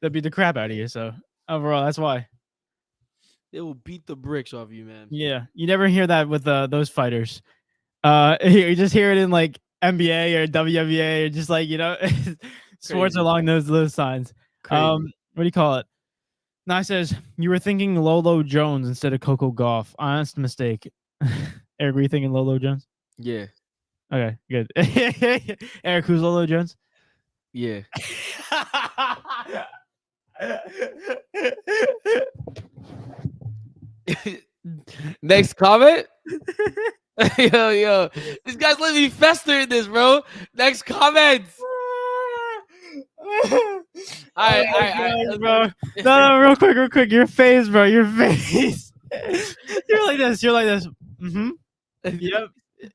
They'll beat the crap out of you. So overall, that's why. They will beat the bricks off you, man. Yeah, you never hear that with those fighters. You just hear it in like NBA or WNBA or just like sports along those signs. Crazy. What do you call it? Nye says you were thinking Lolo Jones instead of Coco Gauff. Honest mistake. Eric, were you thinking Lolo Jones? Yeah. Okay, good. Eric, who's Lolo Jones? Yeah. Next comment. yo, this guy's letting me fester in this, bro. Next comment. All right, bro. No, real quick. Your face, bro. Your face. You're like this. Mm-hmm.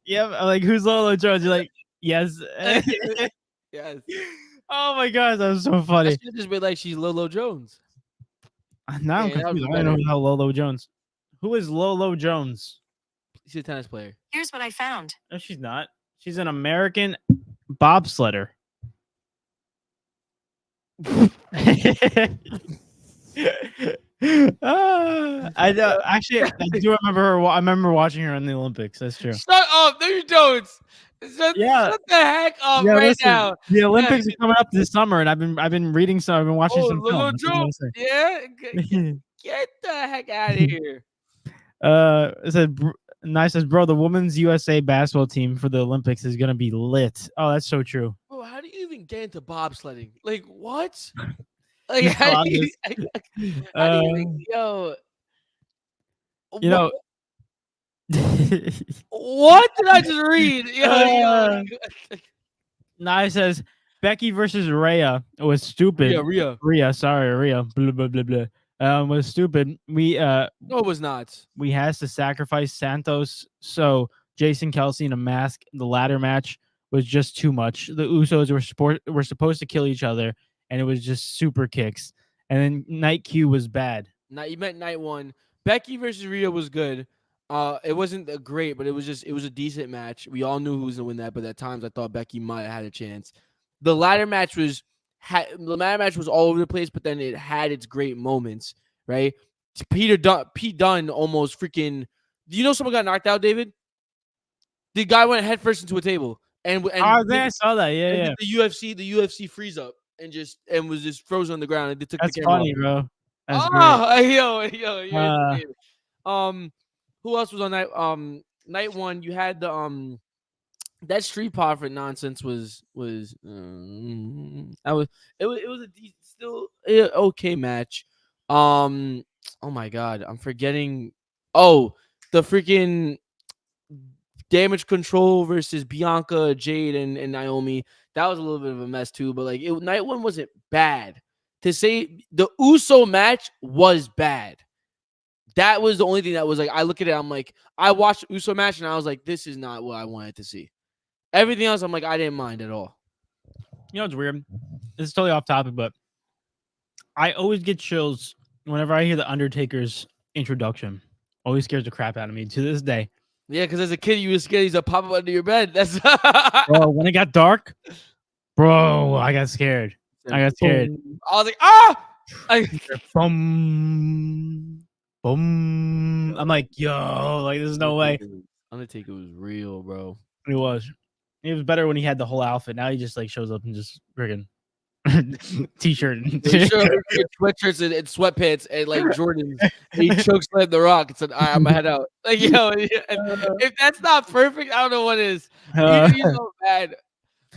Yep. I'm like, who's Lolo Jones? You're like, yes. Yes. Oh my god, that was so funny. I should just be like, she's Lolo Jones. Now I'm confused. I don't know how Lolo Jones. Who is Lolo Jones? She's a tennis player. Here's what I found. No, she's not. She's an American bobsledder. I know. Actually, I do remember her. I remember watching her in the Olympics. That's true. Shut up! No, you don't. Shut the heck up now. The Olympics are coming up this summer, and I've been reading some. I've been watching some films. Yeah, get the heck out of here. It said Nice says, bro, the women's USA basketball team for the Olympics is gonna be lit. Oh, that's so true. Bro, how do you even get into bobsledding? Like what? Like how do you, what did I just read? Nice says Becky versus Rhea was stupid. Rhea, sorry, Rhea. Blah blah blah blah. Was stupid. No, it was not. We has to sacrifice Santos, so Jason Kelsey in a mask. The ladder match was just too much. The Usos were supposed to kill each other, and it was just super kicks. And then night Q was bad. You meant night one. Becky versus Rhea was good. It wasn't great, but it was a decent match. We all knew who was gonna win that, but at times I thought Becky might have had a chance. The ladder match was all over the place, but then it had its great moments, right? Pete Dunne almost freaking. Do you know someone got knocked out, David? The guy went headfirst into a table, and I saw that. Yeah. The UFC freeze up and was just frozen on the ground. And they took That's the camera funny, off. bro. That's great. Yo, you're Uh, insane. Who else was on that? Night one, you had the that Street Profit nonsense was I was it was a still okay match. Oh my god, I'm forgetting. Oh, the freaking Damage Control versus Bianca, Jade, and Naomi. That was a little bit of a mess too. But like night one wasn't bad. To say the Uso match was bad. That was the only thing that was like I look at it. I'm like I watched Uso match and I was like, this is not what I wanted to see. Everything else, I'm like, I didn't mind at all. you know, it's weird. This is totally off topic, but I always get chills whenever I hear the Undertaker's introduction. Always scares the crap out of me to this day. Yeah, because as a kid, you were scared he's gonna pop up under your bed. That's Bro, when it got dark, bro, I got scared. I got scared. Boom. I was like, ah! Boom, boom. I'm like, yo, like there's no way. Undertaker was real, bro. It was. It was better when he had the whole outfit. Now he just like shows up and just friggin' t-shirt. Sweatshirts and sweatpants and like Jordans. He chokeslammed the Rock and said, "All right, I'm gonna head out." Like, yo, if that's not perfect, I don't know what is. He's so bad.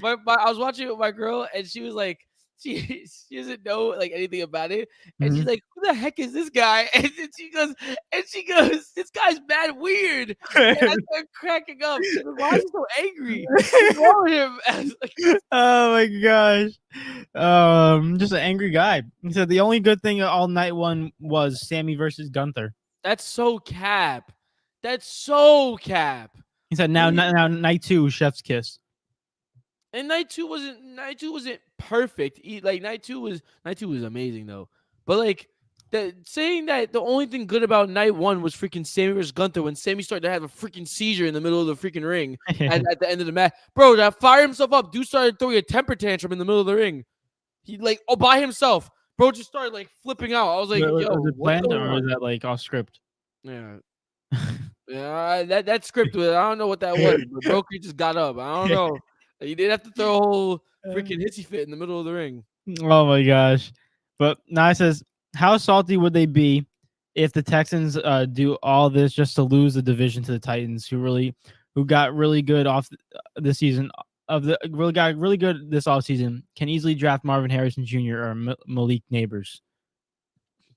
I was watching it with my girl, and she was like, she doesn't know like anything about it, and she's like, "Who the heck is this guy?" And she goes, "This guy's mad weird." And I started cracking up. She goes, "Why is he so angry? What's wrong with him?" Oh my gosh. Just an angry guy. He said the only good thing all night one was Sammy versus Gunther. That's so cap. That's so cap. He said now night two, chef's kiss. And night two wasn't perfect. Like night two was amazing though. But like saying that the only thing good about night one was freaking Sammy versus Gunther when Sammy started to have a freaking seizure in the middle of the freaking ring at the end of the match. Bro, that fired himself up. Dude started throwing a temper tantrum in the middle of the ring. He like by himself. Bro just started like flipping out. I was like, yo, was it planned or was that like off script? Yeah. Yeah, that script was, I don't know what that was, but Brokey just got up. I don't know. He did have to throw a whole freaking hissy fit in the middle of the ring. Oh my gosh. But now it says, how salty would they be if the Texans do all this just to lose the division to the Titans, who got really good off this season got really good this offseason, can easily draft Marvin Harrison Jr. or Malik Neighbors.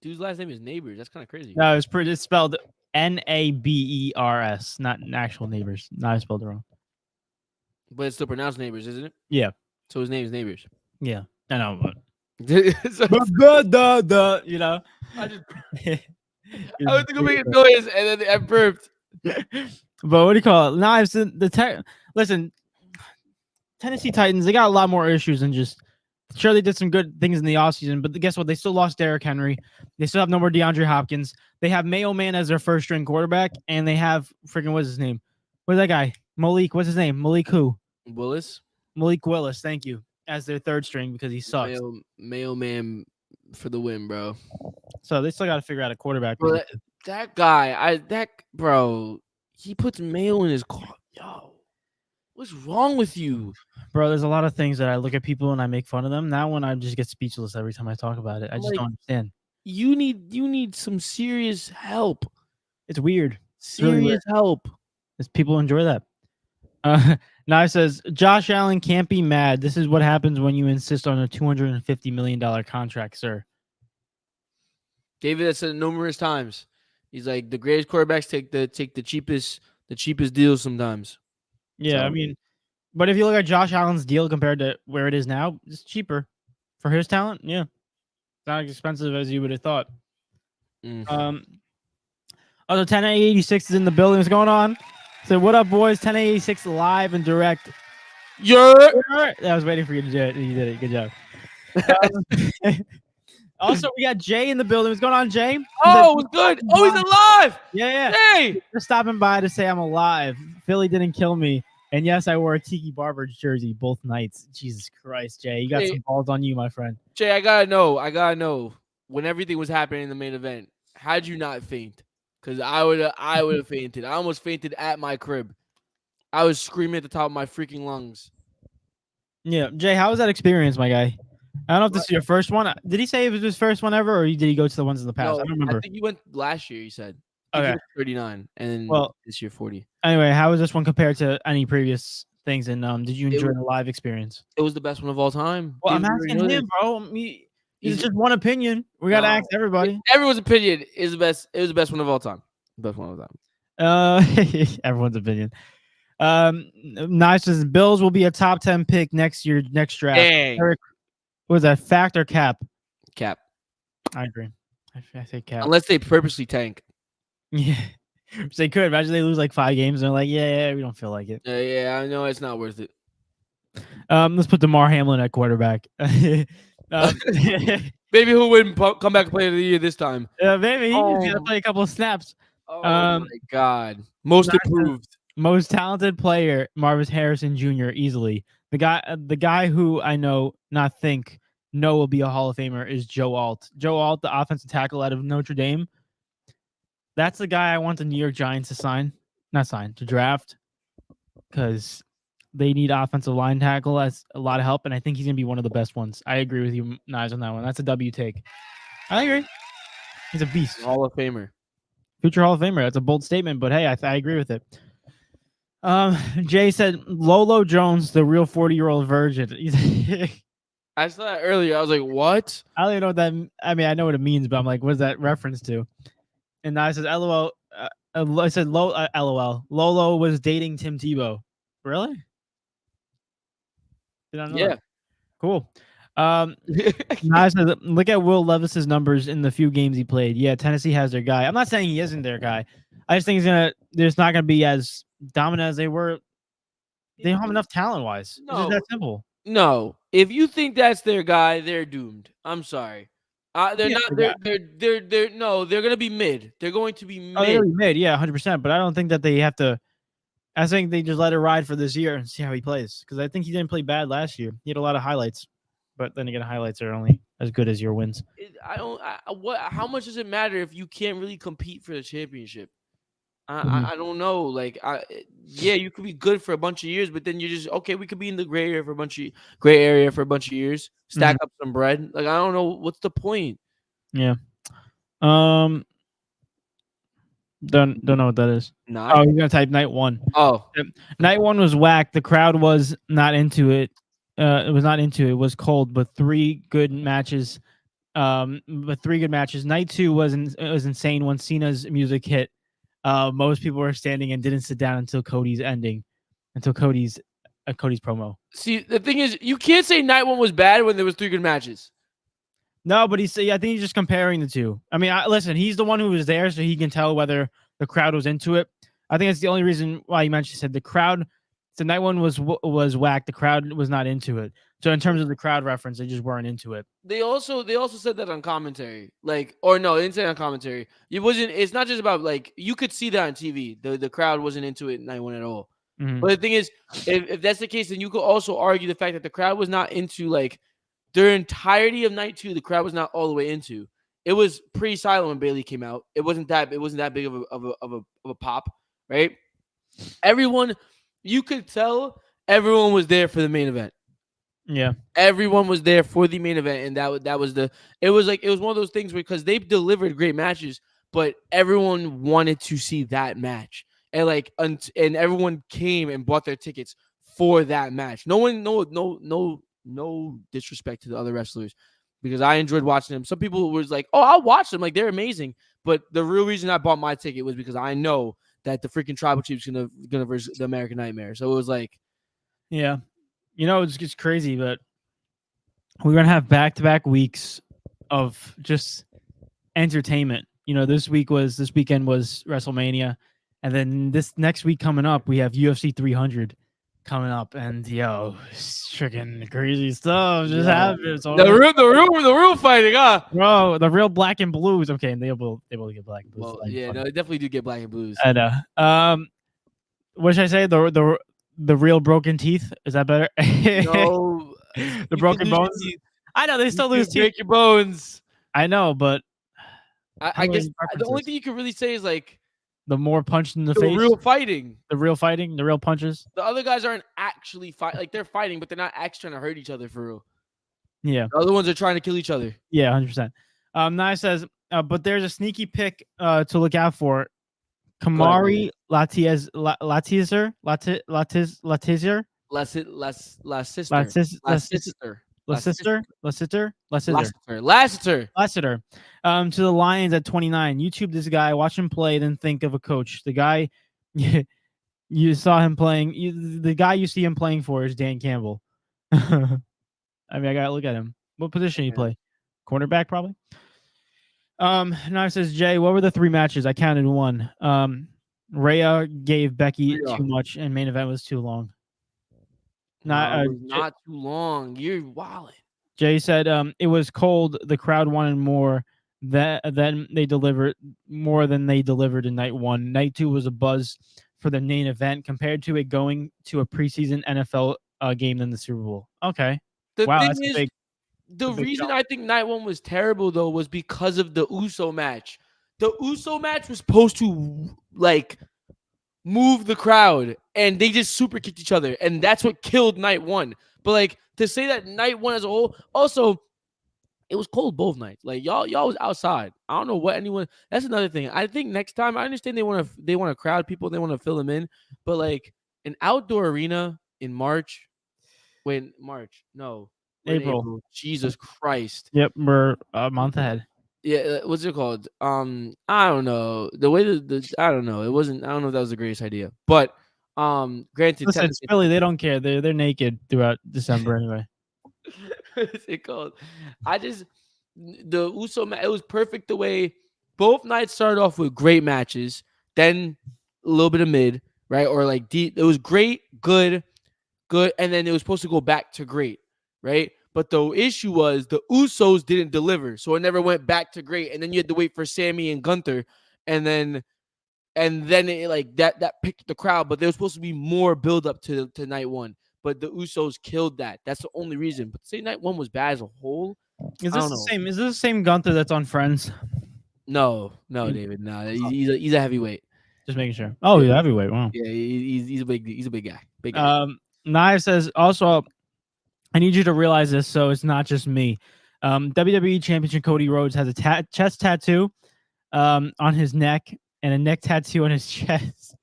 Dude's last name is Neighbors. That's kind of crazy. No, it's spelled Nabers, not actual neighbors. Not spelled wrong. But it's still pronounced Neighbors, isn't it? Yeah. So his name is Neighbors. Yeah, I know, but so, you know. I went to go make a noise and then I burped. But what do you call it? Knives. Listen, Tennessee Titans, they got a lot more issues than just. Sure, they did some good things in the offseason, but guess what? They still lost Derrick Henry. They still have no more DeAndre Hopkins. They have Mayo Man as their first string quarterback, and they have freaking what's his name? What's that guy? Malik. What's his name? Malik who? Willis. Malik Willis. Thank you. As their third string because he sucks. Mayo Man for the win, bro. So they still got to figure out a quarterback. Bro, that guy, bro, he puts Mayo in his car. Yo, what's wrong with you? Bro, there's a lot of things that I look at people and I make fun of them. That one I just get speechless every time I talk about it. I just don't understand. You need some serious help. It's weird. Serious help. Because people enjoy that. Now it says, Josh Allen can't be mad. This is what happens when you insist on a $250 million contract, sir. David has said it numerous times. He's like, the greatest quarterbacks take the cheapest deals sometimes. Yeah, so. I mean, but if you look at Josh Allen's deal compared to where it is now, it's cheaper for his talent. Yeah, it's not as expensive as you would have thought. Also, 1086 is in the building. What's going on? So what up, boys? 1086 live and direct. Yeah. I was waiting for you to do it. You did it. Good job. Also, we got Jay in the building. What's going on, Jay? Oh, it's good. Oh, he's alive. Yeah. Hey, they're stopping by to say I'm alive. Philly didn't kill me. And yes, I wore a Tiki Barber jersey both nights. Jesus Christ, Jay. You got some balls on you, my friend. Jay, I gotta know. When everything was happening in the main event, how'd you not faint? Because I would have fainted. I almost fainted at my crib. I was screaming at the top of my freaking lungs. Yeah, Jay, how was that experience, my guy? I don't know if this is your first one. Did he say it was his first one ever, or did he go to the ones in the past? I No, don't I remember. think you went last year. You said. I think he Okay. was 39, and then Well, this year 40. anyway, how was this one compared to any previous things? And did you It enjoy was, the live experience? it was the best one of all time. Well, I'm We already asking know this. him, bro. It's He's just one opinion. We gotta no. ask everybody. Everyone's opinion is the best. It was the best one of all time. Best one of all time. Everyone's opinion. Nice says Bills will be a top 10 pick next draft. Dang. Eric, was that fact or cap? Cap. I agree. I say cap. Unless they purposely tank. Yeah. So they could imagine they lose like 5 games and they're like, yeah, we don't feel like it. Yeah, I know it's not worth it. Let's put DeMar Hamlin at quarterback. Maybe who wouldn't come back and play of the year this time? Maybe he's gonna play a couple of snaps. Oh my God! Most improved. Most talented player, Marvis Harrison Jr. easily. The guy who I know will be a Hall of Famer is Joe Alt. Joe Alt, the offensive tackle out of Notre Dame. That's the guy I want the New York Giants to draft, because they need offensive line tackle as a lot of help, and I think he's gonna be one of the best ones. I agree with you, Knives, on that one. That's a W take. I agree. He's a beast. Hall of Famer. Future Hall of Famer. That's a bold statement, but hey, I agree with it. Jay said Lolo Jones, the real 40-year-old virgin. I saw that earlier. I was like, what? I don't even know what that. I mean, I know what it means, but I'm like, what is that reference to? And I said, LOL. I said, LOL. Lolo was dating Tim Tebow. Really? Did I know that? Cool. I said, look at Will Levis's numbers in the few games he played. Yeah, Tennessee has their guy. I'm not saying he isn't their guy. I just think there's not gonna be as dominant as they were. They don't have enough talent wise. It's just that simple. No, if you think that's their guy, they're doomed. I'm sorry. They're not. They're gonna be mid. They're going to be mid. Oh, they're gonna be mid, yeah, 100%. But I don't think that they have to. I think they just let it ride for this year and see how he plays. Because I think he didn't play bad last year. He had a lot of highlights, but then again, highlights are only as good as your wins. How much does it matter if you can't really compete for the championship? I don't know. Like, yeah, you could be good for a bunch of years, but then you're just okay. We could be in the gray area for a bunch of years, stack up some bread. Like, I don't know what's the point. Yeah. Don't know what that is. Night? Oh, you're gonna type night 1. Oh, night 1 was whack. The crowd was not into it. It was not into it. It was cold, but 3 good matches. Night 2 was insane when Cena's music hit. Most people were standing and didn't sit down until Cody's promo. See, the thing is, you can't say night 1 was bad when there was 3 good matches. No, but I think he's just comparing the two. I mean, listen, he's the one who was there, so he can tell whether the crowd was into it. I think that's the only reason why he said the crowd. The night 1 was whack. The crowd was not into it. So in terms of the crowd reference, they just weren't into it. They also said that on commentary, or no, they didn't say it on commentary. It's not just about like you could see that on TV. The crowd wasn't into it night 1 at all. Mm-hmm. But the thing is, if that's the case, then you could also argue the fact that the crowd was not into like their entirety of night 2. The crowd was not all the way into. It was pretty silent when Bailey came out. It wasn't that big of a pop, right? Everyone, you could tell everyone was there for the main event. Yeah, everyone was there for the main event, and that was it was one of those things because they've delivered great matches, but everyone wanted to see that match, and and everyone came and bought their tickets for that match. No disrespect to the other wrestlers, because I enjoyed watching them. Some people was like, "Oh, I'll watch them, like they're amazing," but the real reason I bought my ticket was because I know that the freaking Tribal Chief's gonna versus the American Nightmare. So it was like, yeah. It's just crazy, but we're going to have back-to-back weeks of just entertainment. This weekend was WrestleMania, and then this next week coming up, we have UFC 300 coming up, and it's freaking crazy stuff just happens. The real fighting, bro, the real black and blues. Okay, and they'll get black and blues. Well, yeah, no, they definitely do get black and blues. I know. What should I say? The real broken teeth. Is that better? No, the broken bones. I know they still lose teeth. Break your bones. I know, but I guess the only thing you can really say is like the more punch in the face. Real fighting. The real fighting. The real punches. The other guys aren't actually fight. Like they're fighting, but they're not actually trying to hurt each other for real. Yeah. The other ones are trying to kill each other. Yeah, 100%. Nai says, but there's a sneaky pick to look out for. Go ahead. Kamari Latizer, Lassiter. Lassiter. Lassiter. Lassiter. Lassiter, to the Lions at 29. YouTube this guy, watch him play, then think of a coach. The guy you saw him playing, the guy you see him playing for is Dan Campbell. I mean, I gotta look at him. What position he play? Cornerback, probably. Now it says, Jay, what were the 3 matches? I counted 1. Rhea gave Becky too much, and main event was too long. It was not too long. You're wildin'. Jay said, it was cold. The crowd wanted more. Then they delivered more than they delivered in night 1. Night 2 was a buzz for the main event compared to it going to a preseason NFL game than the Super Bowl. Okay. The wow, thing that's is, a big. the reason I think night 1 was terrible though was because of the Uso match. The Uso match was supposed to like move the crowd, and they just super kicked each other, and that's what killed night 1. But like to say that night 1 as a whole, also it was cold both nights. Like y'all was outside. I don't know what anyone. That's another thing. I think next time, I understand they want to crowd people, they want to fill them in, but like an outdoor arena in March. April. Jesus Christ. Yep, we're a month ahead. Yeah, what's it called? I don't know. The way I don't know. It wasn't. I don't know if that was the greatest idea. But granted, listen, it's Philly. They don't care. They're naked throughout December anyway. What's it called? The Uso match. It was perfect the way both nights started off with great matches, then a little bit of mid, right, or like deep. It was great, good, and then it was supposed to go back to great, right? But the issue was the Usos didn't deliver, so it never went back to great. And then you had to wait for Sammy and Gunther, and then it like that picked the crowd. But there was supposed to be more build up to night 1. But the Usos killed that. That's the only reason. But say night 1 was bad as a whole. Is this the same? Is this the same Gunther that's on Friends? No, David. No, he's a heavyweight. Just making sure. Oh, yeah, heavyweight. Wow. Yeah, he's a big guy. Big guy. Naya says also, I need you to realize this, so it's not just me. WWE Championship Cody Rhodes has a chest tattoo on his neck and a neck tattoo on his chest.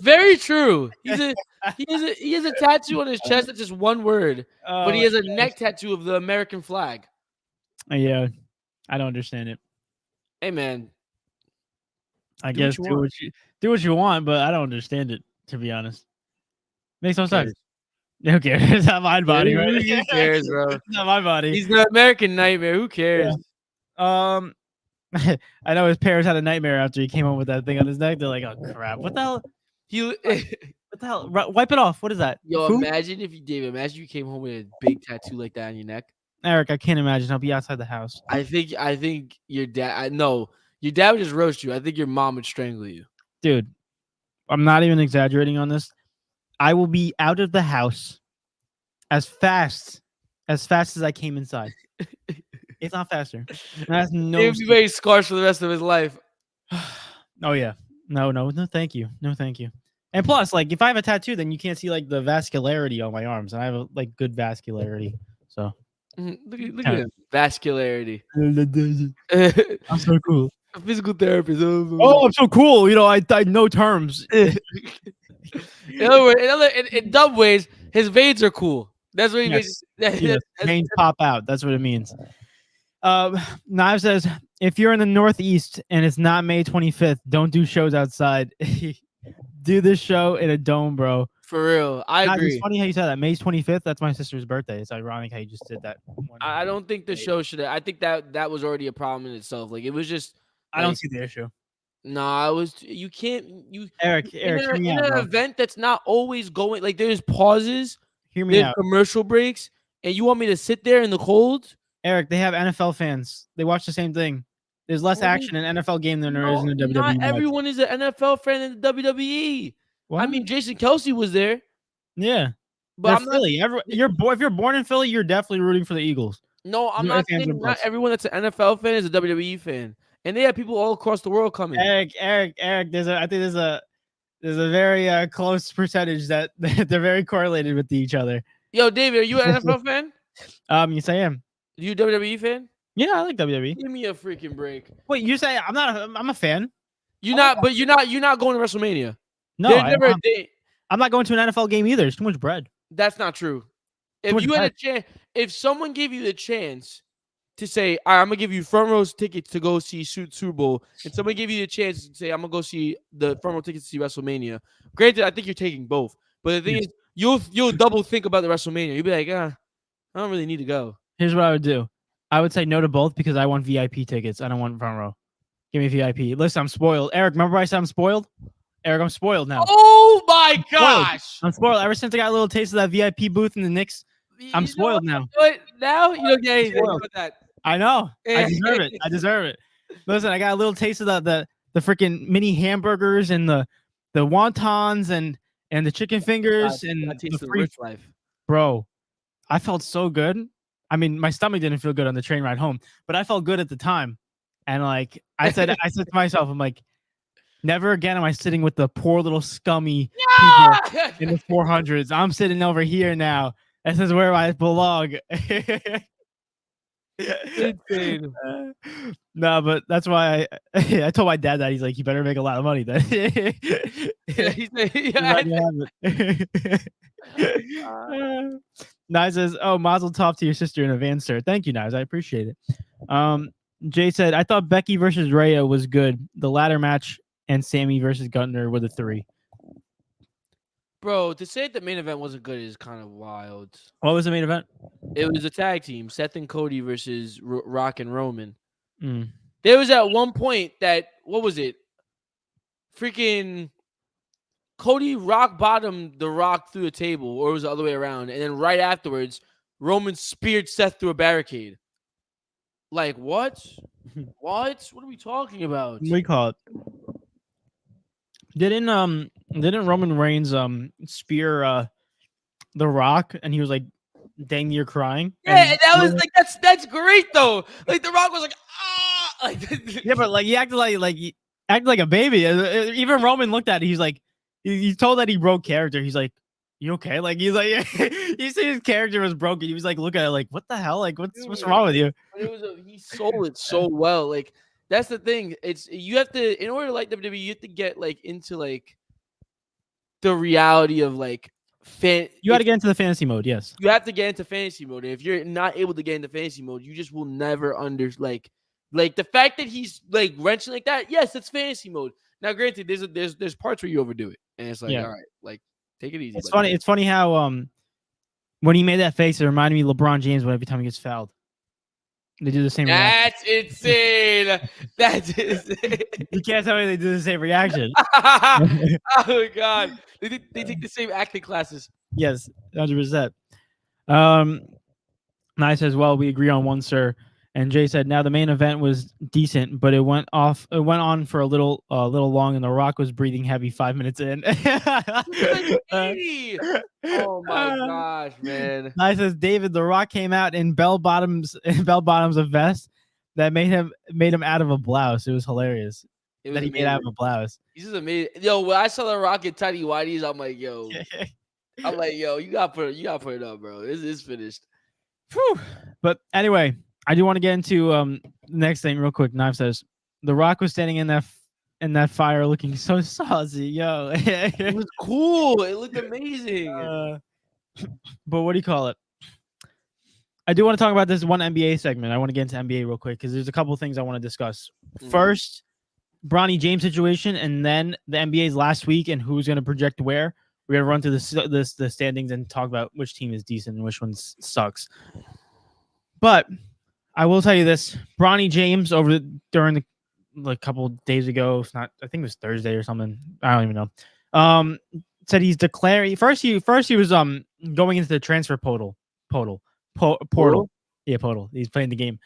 Very true. He has a tattoo on his chest that's just one word, but he has a neck tattoo of the American flag. Yeah, I don't understand it. Hey man, I guess do what you want, but I don't understand it, to be honest. Makes no sense. Who cares? It's not my body, right? Who cares, bro? It's not my body. He's the American Nightmare. Who cares? Yeah. I know his parents had a nightmare after he came home with that thing on his neck. They're like, "Oh crap! What the hell? What the hell? Wipe it off. What is that?" Yo, imagine if you came home with a big tattoo like that on your neck. Eric, I can't imagine. I'll be outside the house. I think your dad. Your dad would just roast you. I think your mom would strangle you. Dude, I'm not even exaggerating on this. I will be out of the house as fast as I came inside. It's not faster. That's no. He'll be very scarred for the rest of his life. Oh yeah. No, thank you. No, thank you. And plus, like, if I have a tattoo, then you can't see like the vascularity on my arms. And I have like good vascularity. So look at him. Vascularity. I'm so cool. A physical therapist. Oh, I'm so cool. You know, I know terms. In other words, in dumb ways, his veins are cool. That's what he means. Veins pop out. That's what it means. Knives says, if you're in the Northeast and it's not May 25th, don't do shows outside. Do this show in a dome, bro. For real. I agree. It's funny how you said that. May 25th, that's my sister's birthday. It's ironic how you just did that. I don't think the show should have. I think that was already a problem in itself. Like, it was just. I don't see the issue. No, it was. You can't. Eric, in out, an event that's not always going. Like, there's pauses. Hear me out. Commercial breaks. And you want me to sit there in the cold? Eric, they have NFL fans. They watch the same thing. There's less action in an NFL game than there is in a WWE. Not everyone is an NFL fan in the WWE. What? I mean, Jason Kelsey was there. Yeah, but I'm Philly. If you're born in Philly, you're definitely rooting for the Eagles. No, I'm not saying not everyone that's an NFL fan is a WWE fan, and they have people all across the world coming. Eric. I think there's a very close percentage that they're very correlated with each other. Yo, David, are you an NFL fan? Yes, I am. You a WWE fan? Yeah, I like WWE. Give me a freaking break. Wait, you say I'm not? I'm a fan. You're not, but you're not going to WrestleMania. No, There's never a day. I'm not going to an NFL game either. It's too much bread. That's not true. Too If much you had bread. a chance, if someone gave you the chance to say, all right, I'm gonna give you front row tickets to go see Super Bowl, and someone gave you the chance to say, I'm gonna go see the front row tickets to see WrestleMania. Granted, I think you're taking both, but the thing Yes. is, you'll double think about the WrestleMania. You'll be like, I don't really need to go. Here's what I would do. I would say no to both because I want VIP tickets. I don't want front row. Give me VIP. Listen, I'm spoiled. Eric, remember I said I'm spoiled? Eric, I'm spoiled now. Oh my gosh! I'm spoiled. Ever since I got a little taste of that VIP booth in the Knicks, I'm You know spoiled now. what? Now you don't get anything Spoiled. with that. I know. I deserve it. I deserve it. Listen, I got a little taste of the freaking mini hamburgers and the wontons and the chicken fingers and the free rich life. bro. I felt so good. I mean, my stomach didn't feel good on the train ride home, but I felt good at the time. And like I said to myself, I'm like, never again am I sitting with the poor little scummy people in the 400s. I'm sitting over here now. This is where I belong. Insane. No, but that's why I told my dad that. He's like, you better make a lot of money then. Yeah, he's like, Nye says, oh, mazel tov to your sister in advance, sir. Thank you, Nye. I appreciate it. Jay said, I thought Becky versus Rhea was good. The ladder match and Sammy versus Gunther were the 3. Bro, to say the main event wasn't good is kind of wild. What was the main event? It was a tag team, Seth and Cody versus Rock and Roman. Mm. There was at one point that, what was it? Freaking Cody rock bottomed the Rock through a table, or it was the other way around. And then right afterwards, Roman speared Seth through a barricade. Like, what? What? What are we talking about? We call it. Didn't Roman Reigns spear the Rock and he was like dang near crying? Yeah, and that was like that's great though. Like the Rock was like, ah, like yeah, but like he acted like a baby. Even Roman looked at it. He's like, he's told that he broke character. He's like, you okay? Like he's like, you see his character was broken. He was like, looking at it like, what the hell? Like what's wrong with you? He sold it so well. Like that's the thing. It's you have to, in order to like WWE, you have to get like into like the reality of like fan. You got to get into the fantasy mode. Yes, you have to get into fantasy mode. And if you're not able to get into fantasy mode, you just will never like the fact that he's like wrenching like that. Yes, it's fantasy mode. Now, granted, there's parts where you overdo it, and it's like, all right, like take it easy. It's funny. It's funny how when he made that face, it reminded me of LeBron James when every time he gets fouled. They do the same reaction. That's insane. That's insane. You can't tell me they do the same reaction. Oh god, they take the same acting classes. Yes, 100%. Nye says, "Well, we agree on one, sir." And Jay said, "Now the main event was decent, but it went on for a little long, and The Rock was breathing heavy 5 minutes in." Oh my gosh, man! Nye says, "David, The Rock came out in bell bottoms a vest that made him out of a blouse. It was hilarious. He made out of a blouse. He's just amazing. Yo, when I saw The Rock in tidy whities, I'm like, yo, you gotta put it up, bro. It's finished." Whew. But anyway, I do want to get into the next thing real quick. Knife says The Rock was standing in that fire looking so saucy. Yo, it was cool. It looked amazing. But what do you call it? I do want to talk about this one NBA segment. I want to get into NBA real quick because there's a couple of things I want to discuss. First, Bronny James situation, and then the NBA's last week and who's going to project where. We're going to run through the standings and talk about which team is decent and which one sucks. But I will tell you this. Bronny James during the couple days ago, if not, I think it was Thursday or something. I don't even know. Said he's declaring first he was going into the transfer portal. Yeah, portal. He's playing the game.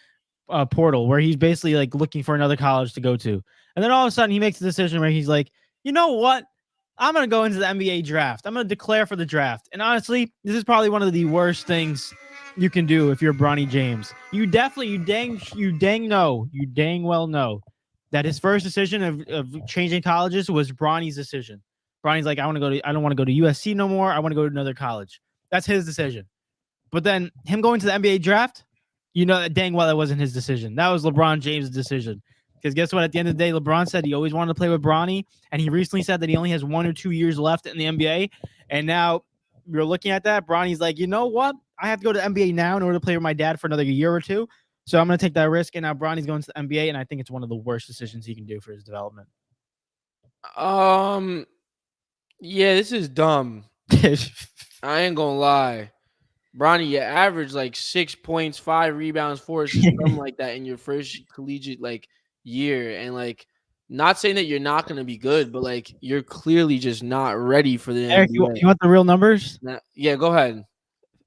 Portal, where he's basically like looking for another college to go to. And then all of a sudden he makes a decision where he's like, you know what? I'm going to go into the NBA draft. I'm going to declare for the draft. And honestly, this is probably one of the worst things you can do if you're Bronny James. You dang well know that his first decision of changing colleges was Bronny's decision. Bronny's like, I don't want to go to USC no more. I want to go to another college. That's his decision. But then him going to the NBA draft, you know that dang well that wasn't his decision. That was LeBron James' decision. Because guess what? At the end of the day, LeBron said he always wanted to play with Bronny, and he recently said that he only has 1 or 2 years left in the NBA. And now you're looking at that. Bronny's like, you know what? I have to go to the NBA now in order to play with my dad for another year or two. So I'm going to take that risk. And now Bronny's going to the NBA, and I think it's one of the worst decisions he can do for his development. Yeah, this is dumb. I ain't gonna lie. Bronny, you averaged like 6 points, 5 rebounds, 4 assists, something like that in your first collegiate like year. And like, not saying that you're not gonna be good, but like you're clearly just not ready for the Eric, you NBA. want the real numbers? Yeah, go ahead.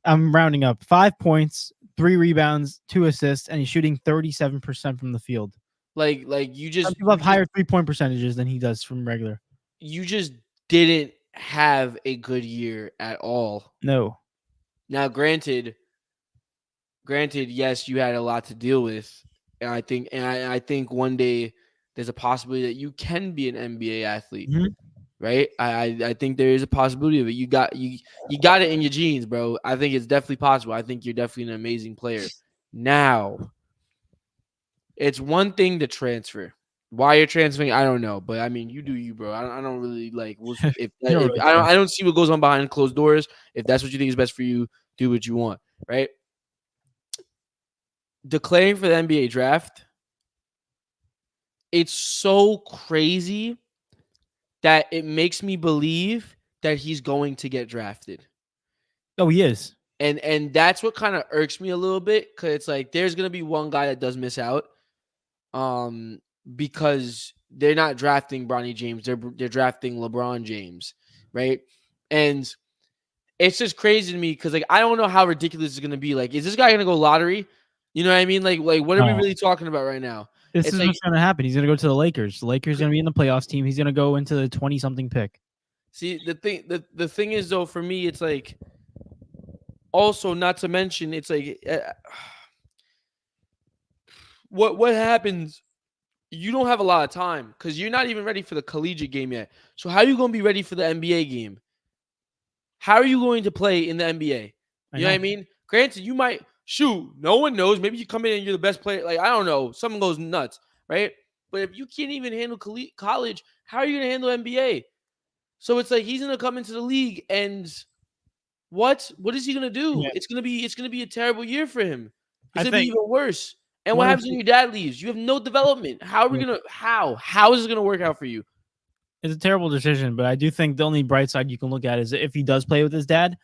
I'm rounding up. 5 points, 3 rebounds, 2 assists, and he's shooting 37% from the field. Like Some people have higher 3-point percentages than he does from regular. you just didn't have a good year at all. No. Now, granted, yes, you had a lot to deal with, and I think one day there's a possibility that you can be an NBA athlete, right? I think there is a possibility of it. You got it in your genes, bro. I think it's definitely possible. I think you're definitely an amazing player. Now, it's one thing to transfer. Why you're transferring, I don't know, but I mean, you do you, bro. I don't really like. I don't see what goes on behind closed doors. If that's what you think is best for you, do what you want, right? Declaring for the NBA draft, it's so crazy that it makes me believe that he's going to get drafted. Oh, he is. And that's what kind of irks me a little bit, because it's like there's gonna be one guy that does miss out. Because they're not drafting Bronny James, they're drafting LeBron James, right? And it's just crazy to me because like I don't know how ridiculous it's gonna be. Like, is this guy gonna go lottery? You know what I mean? Like what are we really talking about right now? This It's is like, what's going to happen. He's going to go to the Lakers. The Lakers are going to be in the playoffs team. He's going to go into the 20-something pick. see, the thing is though, for me, it's like also not to mention it's like what happens. You don't have a lot of time because you're not even ready for the collegiate game yet. So how are you going to be ready for the NBA game? How are you going to play in the NBA? You know what I mean? Granted, you might shoot. No one knows. Maybe you come in and you're the best player. Like, I don't know. Someone goes nuts, right? But if you can't even handle college, how are you going to handle NBA? So it's like he's going to come into the league and what is he going to do? Yeah. It's going to be a terrible year for him. It's I going to be think even worse. And what happens when your dad leaves? You have no development. How are we going to how is this going to work out for you? it's a terrible decision, but I do think the only bright side you can look at is if he does play with his dad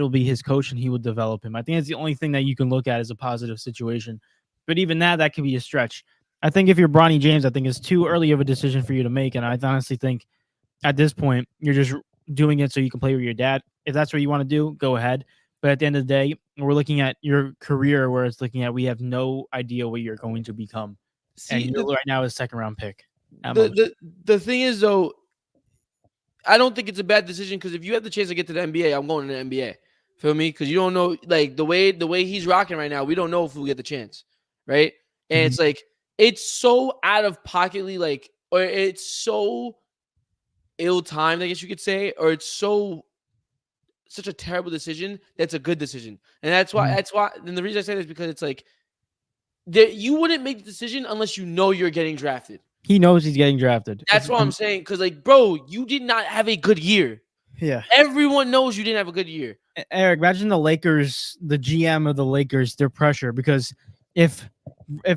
will be his coach and he will develop him. I think it's the only thing that you can look at as a positive situation. But even that can be a stretch. I think if you're Bronny James, I think it's too early of a decision for you to make. And I honestly think at this point, you're just doing it so you can play with your dad. If that's what you want to do, go ahead. But at the end of the day, we're looking at your career where it's looking at we have no idea what you're going to become. See, and right now is a second round pick. The thing is though, I don't think it's a bad decision because if you have the chance to get to the NBA, I'm going to the NBA. Feel me? Because you don't know, like the way he's rocking right now, we don't know if we'll get the chance, right? And it's like it's so out of pocketly, like, or it's so ill-timed, I guess you could say, or it's such a terrible decision that's a good decision, and that's why. And the reason I say this is because it's like that you wouldn't make the decision unless you know you're getting drafted. He knows he's getting drafted. That's what I'm saying. Because, like, bro, you did not have a good year. Yeah. Everyone knows you didn't have a good year. Eric, imagine the Lakers, the GM of the Lakers, their pressure. Because if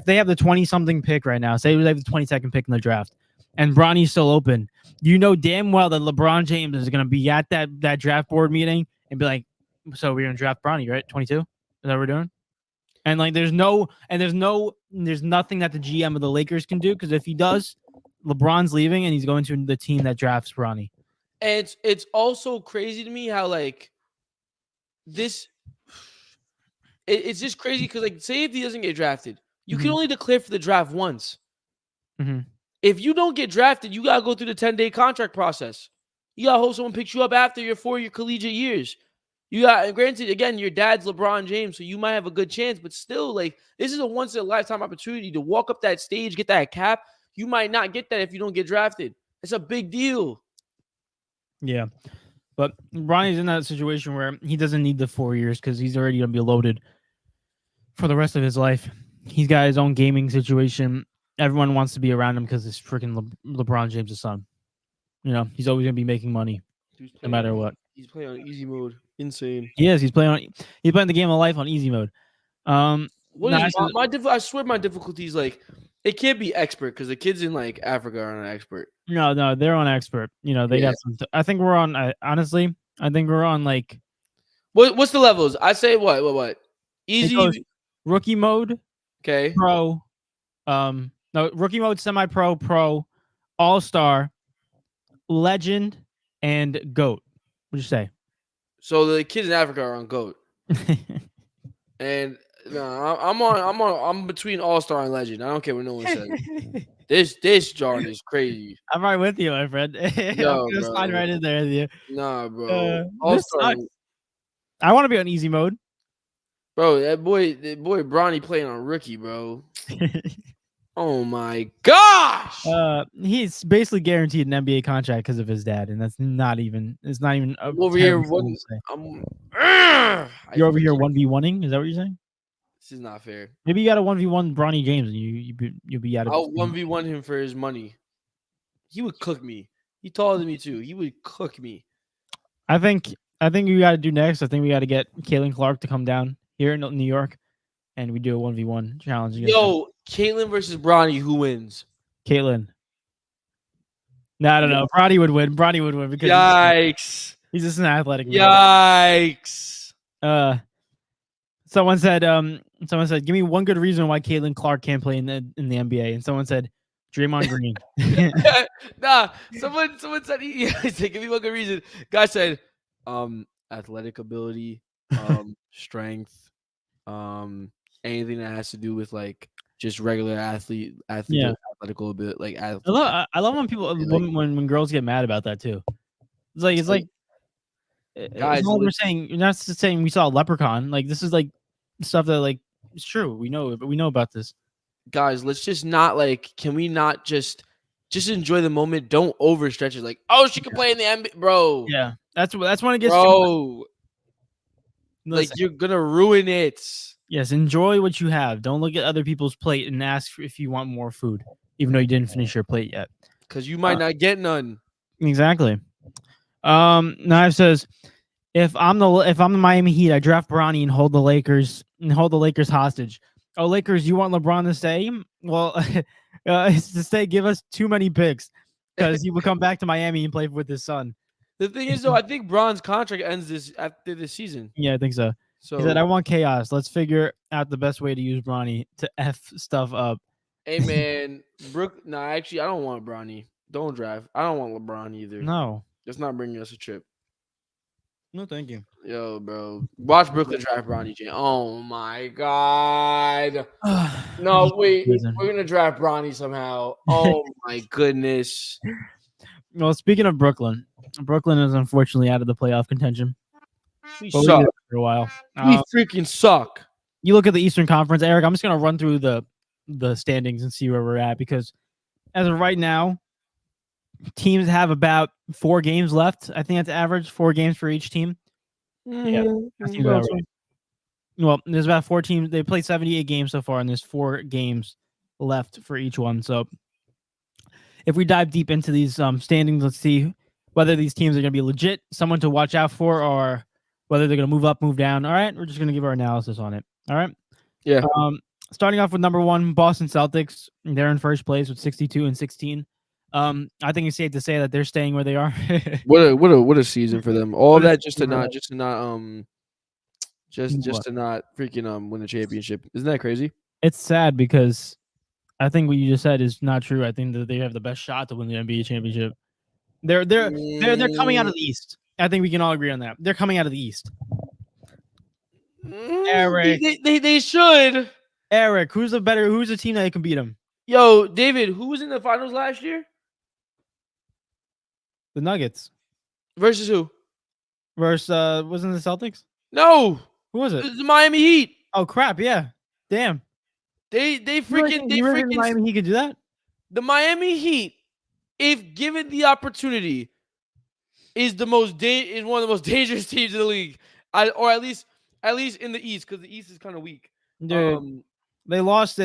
they have the 20-something pick right now, say they have the 22nd pick in the draft, and Bronny's still open, you know damn well that LeBron James is going to be at that draft board meeting and be like, so we're going to draft Bronny, right? 22? Is that what we're doing? And like, there's nothing that the GM of the Lakers can do because if he does, LeBron's leaving and he's going to the team that drafts Bronny. And it's also crazy to me how like this. It's just crazy because like, say if he doesn't get drafted, you can only declare for the draft once. If you don't get drafted, you gotta go through the 10-day contract process. You gotta hope someone picks you up after your 4-year collegiate years. You got, granted, again, your dad's LeBron James, so you might have a good chance, but still, like, this is a once-in-a-lifetime opportunity to walk up that stage, get that cap. You might not get that if you don't get drafted. It's a big deal. Yeah. But Bronny's in that situation where he doesn't need the 4 years because he's already gonna be loaded for the rest of his life. He's got his own gaming situation. Everyone wants to be around him because it's freaking LeBron James' son. You know, he's always gonna be making money no matter what. He's playing on easy mode. Insane. He is. He's playing the game of life on easy mode. What Nah, is I swear my difficulty is like it can't be expert because the kids in like Africa aren't expert. no, they're on expert. You know, they Yeah. got some. I think we're on. Honestly, I think we're on like What's the levels? I say what? it Easy. goes rookie mode, Okay. pro, no rookie mode, semi pro, pro, all star, legend, and goat. What'd you say? So the kids in Africa are on GOAT, and no, I'm between All Star and Legend. I don't care what no one says. This Jordan is crazy. I'm right with you, my friend. I'm No, gonna slide bro. right in there with you. Nah, bro. All This Star, sucks. I want to be on easy mode. bro. That boy Bronny playing on rookie, bro. Oh my gosh. He's basically guaranteed an NBA contract because of his dad, and that's not even. It's not even a Over here, terrible thing one. to say. You're over here 1v1ing. Is that what you're saying? This is not fair. Maybe you got a 1v1 Bronny James, and you'll be out of. I'll 1v1 him for his money. He would cook me. He taller than me too. He would cook me. I think we got to do next. I think we got to get Caitlin Clark to come down here in New York, and we do a 1v1 challenge. Yo, Caitlin versus Bronny, who wins? Caitlin. No, I don't know. Bronny would win. Bronny would win because Yikes! he's just an athletic man. Yikes! Someone said, give me one good reason why Caitlin Clark can't play in the NBA, and someone said, Draymond Green. Nah, someone said he said, give me one good reason. Guy said, athletic ability, strength, anything that has to do with like just regular athletic ability, like I love when people when girls get mad about that too. It's like guys, it's not we're saying. You're not just saying we saw a leprechaun. Like this is like stuff that like it's true. We know about this. Guys, let's just not like. Can we not just enjoy the moment? Don't overstretch it. Like, oh, she can play in the NBA, bro. Yeah, that's when it gets. Bro, like you're gonna ruin it. Yes, enjoy what you have. Don't look at other people's plate and ask if you want more food, even though you didn't finish your plate yet. Because you might not get none. Exactly. Knife says, if I'm the Miami Heat, I draft Bronny and hold the Lakers hostage. Oh, Lakers, you want LeBron to stay? Well, to stay, give us too many picks because he will come back to Miami and play with his son. The thing is, though, I think Bron's contract ends after this season. Yeah, I think so. So he said, I want chaos. Let's figure out the best way to use Bronny to F stuff up. Hey, man. Actually, I don't want Bronny. Don't draft. I don't want LeBron either. No. That's not bringing us a trip. No, thank you. Yo, bro. Watch Brooklyn draft Bronny James. Oh, my God. No, wait. We're going to draft Bronny somehow. Oh, my goodness. Well, speaking of Brooklyn is unfortunately out of the playoff contention. We suck for a while. We freaking suck. You look at the Eastern Conference, Eric. I'm just gonna run through the standings and see where we're at because as of right now, teams have about 4 games left. I think that's average 4 games for each team. Yeah, that seems about right. Well, there's about 4 teams. They played 78 games so far, and there's 4 games left for each one. So if we dive deep into these standings, let's see whether these teams are gonna be legit, someone to watch out for, or whether they're going to move up, move down. All right, we're just going to give our analysis on it. All right. Yeah. Starting off with number 1, Boston Celtics. They're in first place with 62-16. I think it's safe to say that they're staying where they are. What a season for them. All that just to not freaking win the championship. Isn't that crazy? It's sad because I think what you just said is not true. I think that they have the best shot to win the NBA championship. They're coming out of the East. I think we can all agree on that. They're coming out of the East. Eric, they should. Eric, who's the team that can beat them? Yo, David, who was in the finals last year? The Nuggets. Versus who? Wasn't the Celtics? No. Who was it? The Miami Heat. Oh crap! Yeah. Damn. They freaking Miami Heat could do that. The Miami Heat, if given the opportunity, is is one of the most dangerous teams in the league. Or at least in the East, because the East is kind of weak. Dude, they lost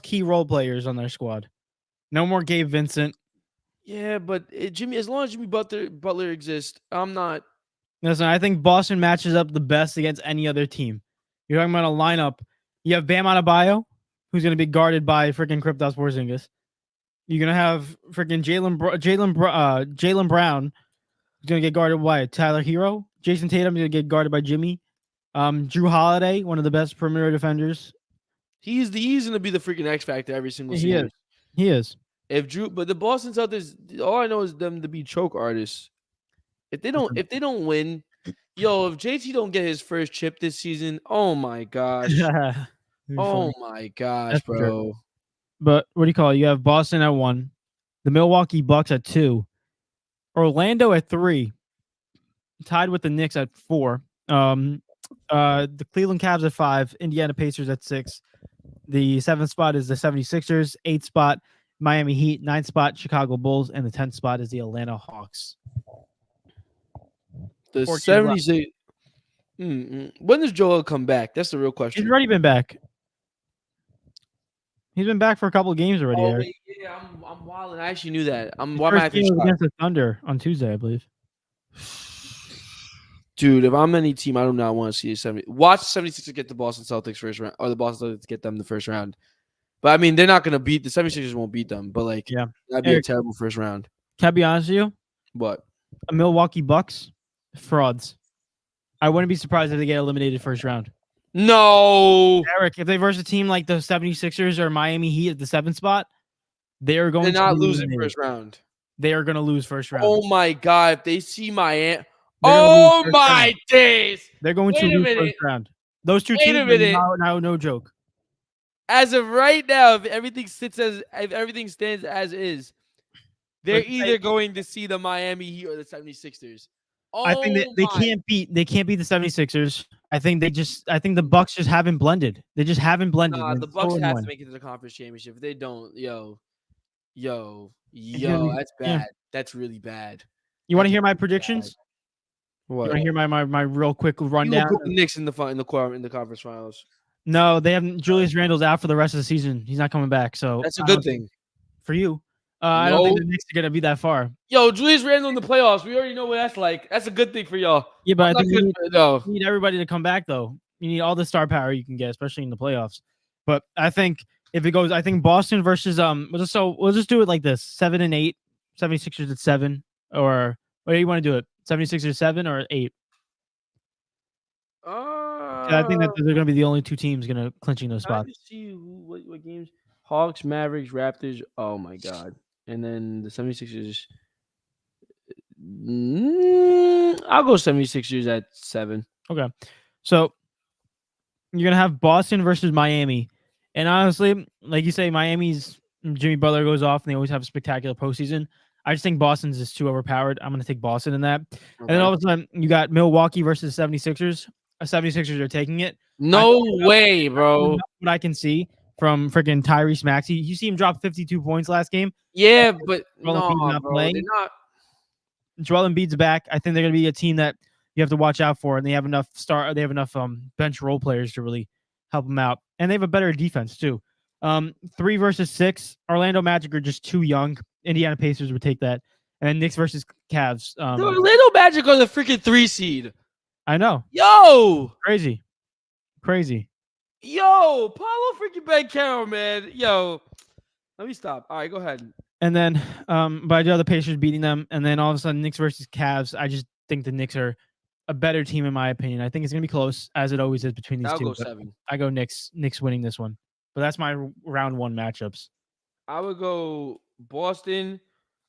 key role players on their squad. No more Gabe Vincent. Yeah, but Jimmy, as long as Jimmy Butler exists, I'm not. Listen, I think Boston matches up the best against any other team. You're talking about a lineup. You have Bam Adebayo, who's going to be guarded by freaking Kristaps Porzingis. You're going to have freaking Jaylen Brown, who's going to get guarded by Tyler Hero. Jason Tatum is going to get guarded by Jimmy. Drew Holiday, one of the best perimeter defenders. He's going to be the freaking X factor every single season. He is. But the Boston Celtics, all I know is them to be choke artists. If they don't win, if JT don't get his first chip this season, oh my gosh. Oh my gosh, That's bro. But what do you call it? You have Boston at 1, the Milwaukee Bucks at 2, Orlando at 3, tied with the Knicks at 4. The Cleveland Cavs at 5, Indiana Pacers at 6. The 7th spot is the 76ers, 8th spot, Miami Heat, 9th spot, Chicago Bulls, and the 10th spot is the Atlanta Hawks. The 76. When does Joel come back? That's the real question. He's already been back. He's been back for a couple of games already. Oh, yeah, I'm wild, and I actually knew that. First game was against the Thunder on Tuesday, I believe. Dude, if I'm any team, I do not want to see a 70. Watch the 76ers get the Boston Celtics first round, or the Boston Celtics get them the first round. But I mean, they're not going to beat the 76ers. Won't beat them, but that'd be a terrible first round. Can I be honest with you? What? A Milwaukee Bucks frauds. I wouldn't be surprised if they get eliminated first round. No, Eric, if they verse a team like the 76ers or Miami Heat at the 7th spot, they're not losing first round. They are going to lose first round. Oh my god, if they see Miami. Oh my days! They're going to lose first round. Those two teams are now no joke. As of right now, if everything stands as is, they're either going to see the Miami Heat or the 76ers. I think they can't beat the 76ers. I think the Bucks just haven't blended. They just haven't blended. Nah, the Bucks have to make it to the conference championship. If they don't, that's bad. Yeah. That's really bad. You want to hear my predictions? What? You want to hear my real quick rundown? You put the Knicks in the conference finals. No, they haven't. Julius Randle's out for the rest of the season. He's not coming back. So that's a good thing for you. I don't think the Knicks are gonna be that far. Julius Randle in the playoffs. We already know what that's like. That's a good thing for y'all. Yeah, but I think you need everybody to come back though. You need all the star power you can get, especially in the playoffs. But I think if it goes, I think Boston versus we'll just do it like this: 7 and 8, 76ers at 7, or what do you want to do it? 76ers 7 or 8? I think that they're going to be the only two teams going to clinching those spots. Let's see what games. Hawks, Mavericks, Raptors. Oh my god! And then the 76ers. I'll go 76ers at 7. Okay, so you're gonna have Boston versus Miami, and honestly, like you say, Miami's Jimmy Butler goes off, and they always have a spectacular postseason. I just think Boston's is too overpowered. I'm gonna take Boston in that. Okay. And then all of a sudden, you got Milwaukee versus 76ers. 76ers are taking it. No way, bro. What I can see from freaking Tyrese Maxey, you see him drop 52 points last game. Yeah, but Joel Embiid's back. I think they're gonna be a team that you have to watch out for, and they have enough bench role players to really help them out, and they have a better defense too. 3 versus 6. Orlando Magic are just too young. Indiana Pacers would take that, and then Knicks versus Cavs. The Orlando Magic are the freaking 3 seed. I know. Yo, crazy. Yo, Paulo freaking Banchero, man. Yo, let me stop. All right, go ahead. And then, but I do have the Pacers beating them, and then all of a sudden, Knicks versus Cavs. I just think the Knicks are a better team in my opinion. I think it's gonna be close, as it always is between these two. I'll go 7. I go Knicks winning this one, but that's my round 1 matchups. I would go Boston.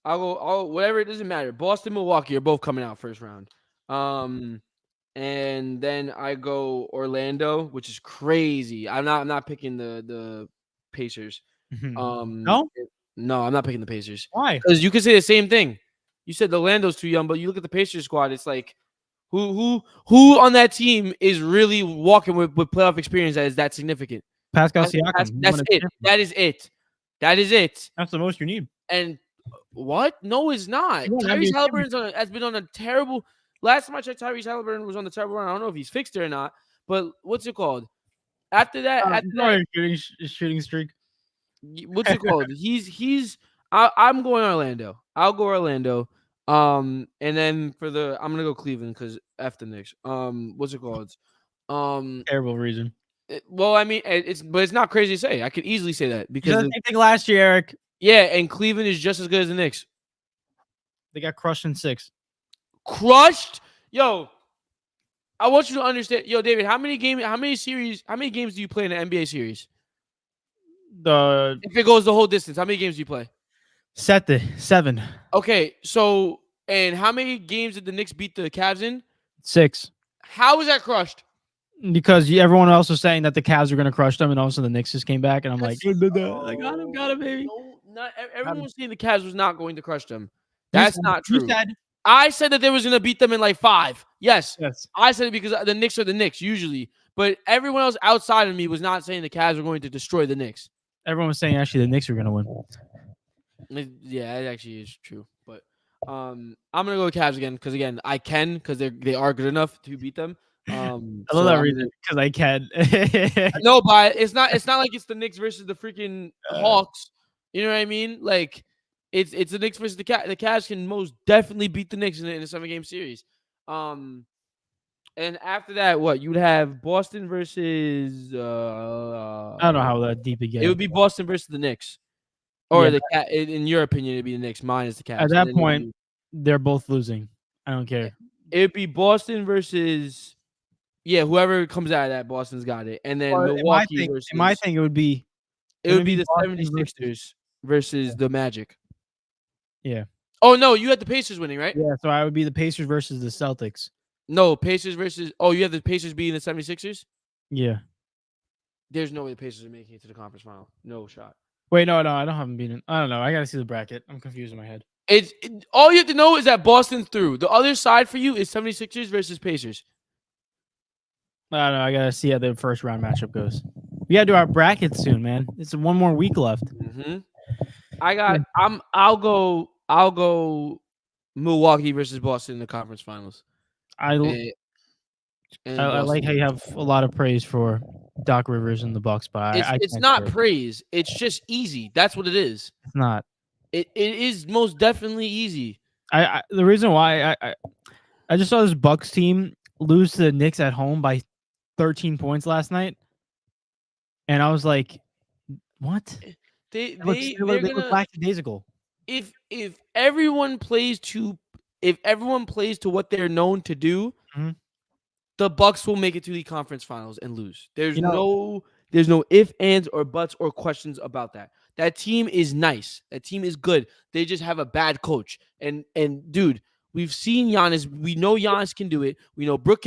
I'll go whatever. It doesn't matter. Boston, Milwaukee are both coming out first round. And then I go Orlando, which is crazy. I'm not picking the Pacers. No, I'm not picking the Pacers. Why? Because you could say the same thing. You said Orlando's too young, but you look at the Pacers squad. It's like who on that team is really walking with playoff experience that is that significant? Pascal Siakam. That's it. That is it. That's the most you need. And What? No, it's not. He won Tyrese NBA Halliburton has been on a terrible. Last time I checked, Tyrese Halliburton was on the terrible run. I don't know if he's fixed it or not. But what's it called? After that, shooting streak. what's it called? He's. I'm going Orlando. I'll go Orlando. And then I'm gonna go Cleveland because F the Knicks. What's it called? Terrible reason. Well, I mean, but it's not crazy to say. I could easily say that You because said the same thing last year, Eric. yeah, and Cleveland is just as good as the Knicks. They got crushed in 6. Crushed, yo. I want you to understand, yo, David. How many games do you play in an NBA series? If it goes the whole distance, how many games do you play? 7. Okay, so and how many games did the Knicks beat the Cavs in? 6. How was that crushed? Because everyone else was saying that the Cavs were going to crush them, and all of a sudden the Knicks just came back, and I'm like, I got him, baby. No, not everyone was saying the Cavs was not going to crush them. That's not true. You said I said that they was going to beat them in like 5. Yes. yes. I said it because the Knicks are the Knicks usually, but everyone else outside of me was not saying the Cavs were going to destroy the Knicks. Everyone was saying actually the Knicks were going to win. Yeah, it actually is true. But I'm gonna go with Cavs again because I can because they are good enough to beat them. I love that reason because I can. No, but it's not like it's the Knicks versus the freaking Hawks. You know what I mean? Like it's the Knicks versus the Cavs. The Cavs can most definitely beat the Knicks in a 7-game series. And after that, what you would have Boston versus I don't know how that deep again. It would be Boston versus the Knicks. Or the Cat. In your opinion, it'd be the Knicks. Mine is the Cavs. At that point, they're both losing. I don't care. It'd be Boston versus whoever comes out of that, Boston's got it. And then Milwaukee versus. In my thing, it would be the 76ers versus the Magic. Yeah. Oh no, you had the Pacers winning, right? Yeah, so I would be the Pacers versus the Celtics. No, Pacers versus. Oh, you have the Pacers beating the 76ers? Yeah. There's no way the Pacers are making it to the conference final. No shot. Wait, no, I don't have them beaten. I don't know. I gotta see the bracket. I'm confused in my head. All you have to know is that Boston's through. The other side for you is 76ers versus Pacers. I don't know. I gotta see how the first round matchup goes. We gotta do our bracket soon, man. It's 1 more week left. Mm-hmm. I'll go Milwaukee versus Boston in the conference finals. I like how you have a lot of praise for Doc Rivers and the Bucks, but it's not praise. It's just easy. That's what it is. It's not. It is most definitely easy. The reason why I just saw this Bucks team lose to the Knicks at home by 13 points last night, and I was like, "What?" They look lackadaisical. If everyone plays to what they're known to do, mm-hmm. the Bucks will make it to the conference finals and lose. There's no ifs, ands, or buts or questions about that. That team is nice. That team is good. They just have a bad coach. And dude, we've seen Giannis. We know Giannis can do it. We know Brook.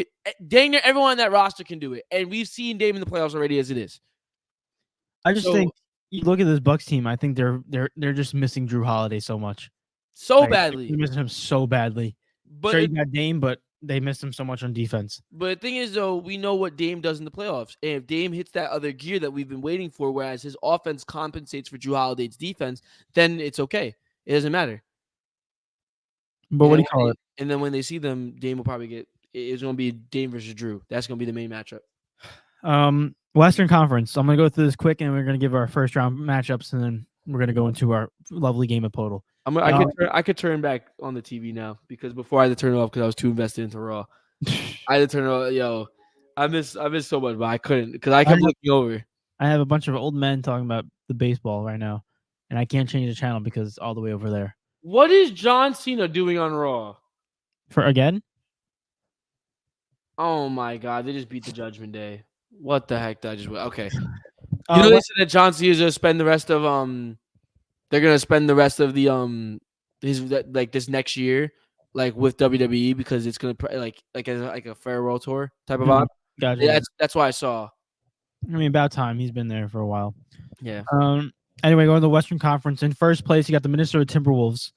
Dang near everyone on that roster can do it. And we've seen Dame in the playoffs already as it is. I just think you look at this Bucks team. I think they're just missing Drew Holiday so much, badly. They're missing him so badly. But sure, you got Dame, but they missed him so much on defense. But the thing is, though, we know what Dame does in the playoffs. And if Dame hits that other gear that we've been waiting for, whereas his offense compensates for Drew Holiday's defense, then it's okay. It doesn't matter. But what do you call it? And then when they see them, Dame will probably get – it's going to be Dame versus Drew. That's going to be the main matchup. Western Conference. I'm going to go through this quick, and we're going to give our first-round matchups, and then we're going to go into our lovely game of Podal. I could turn back on the TV now because before I had to turn it off because I was too invested into Raw. I had to turn it off. Yo, I miss so much, but I couldn't because I kept looking over. I have a bunch of old men talking about the baseball right now, and I can't change the channel because it's all the way over there. What is John Cena doing on Raw? For again? Oh my God! They just beat the Judgment Day. What the heck? Did I just okay? You know they said that John Cena is gonna spend the rest of They're gonna spend the rest of the this next year with WWE because it's gonna like a farewell tour type of vibe. Gotcha. Yeah, that's why I saw. I mean, about time. He's been there for a while. Yeah. Anyway, going to the Western Conference. In first place, you got the Minnesota Timberwolves.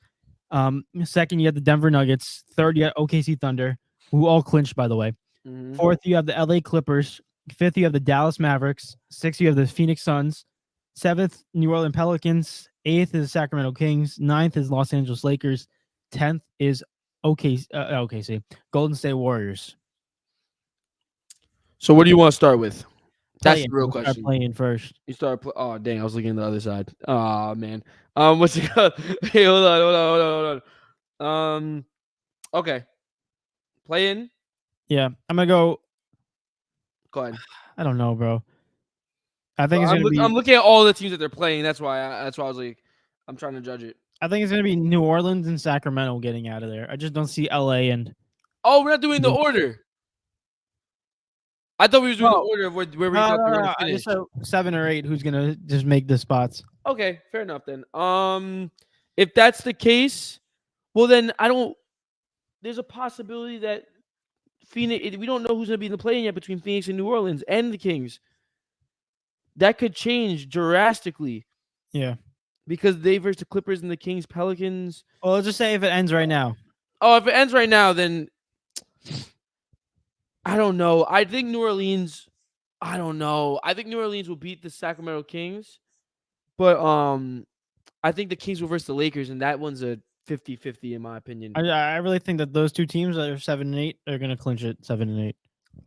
Second, you got the Denver Nuggets. Third, you got OKC Thunder, who all clinched, by the way. Mm-hmm. Fourth, you have the LA Clippers. Fifth, you have the Dallas Mavericks. Sixth, you have the Phoenix Suns. Seventh, New Orleans Pelicans. 8th is Sacramento Kings. 9th is Los Angeles Lakers. 10th is OKC, Golden State Warriors. So what do you want to start with? That's Playing. the real We'll start question. playing first. You start. Oh dang! I was looking at the other side. Oh man. What's it called? Hey, hold on. Okay. Playing. Yeah, I'm gonna go. Go ahead. I don't know, bro. I So think it's gonna I'm be. looking at all the teams that they're playing. That's why. That's why I was like, I'm trying to judge it. I think it's gonna be New Orleans and Sacramento getting out of there. I just don't see LA and. Oh, we're not doing the order. I thought we was doing the No, order of where we no, thought no, they were no. gonna I finish. just said 7 or 8. Who's gonna just make the spots? Okay, fair enough then. If that's the case, well then I don't. There's a possibility that Phoenix. We don't know who's gonna be in the play-in yet between Phoenix and New Orleans and the Kings. That could change drastically. Yeah. Because they versus the Clippers and the Kings, Pelicans. Well, let's just say if it ends right now. Oh, if it ends right now, then I don't know. I think New Orleans. I don't know. I think New Orleans will beat the Sacramento Kings, but I think the Kings will versus the Lakers, and that one's a 50-50 in my opinion. I really think that those two teams that are 7 and 8 are gonna clinch it 7 and 8.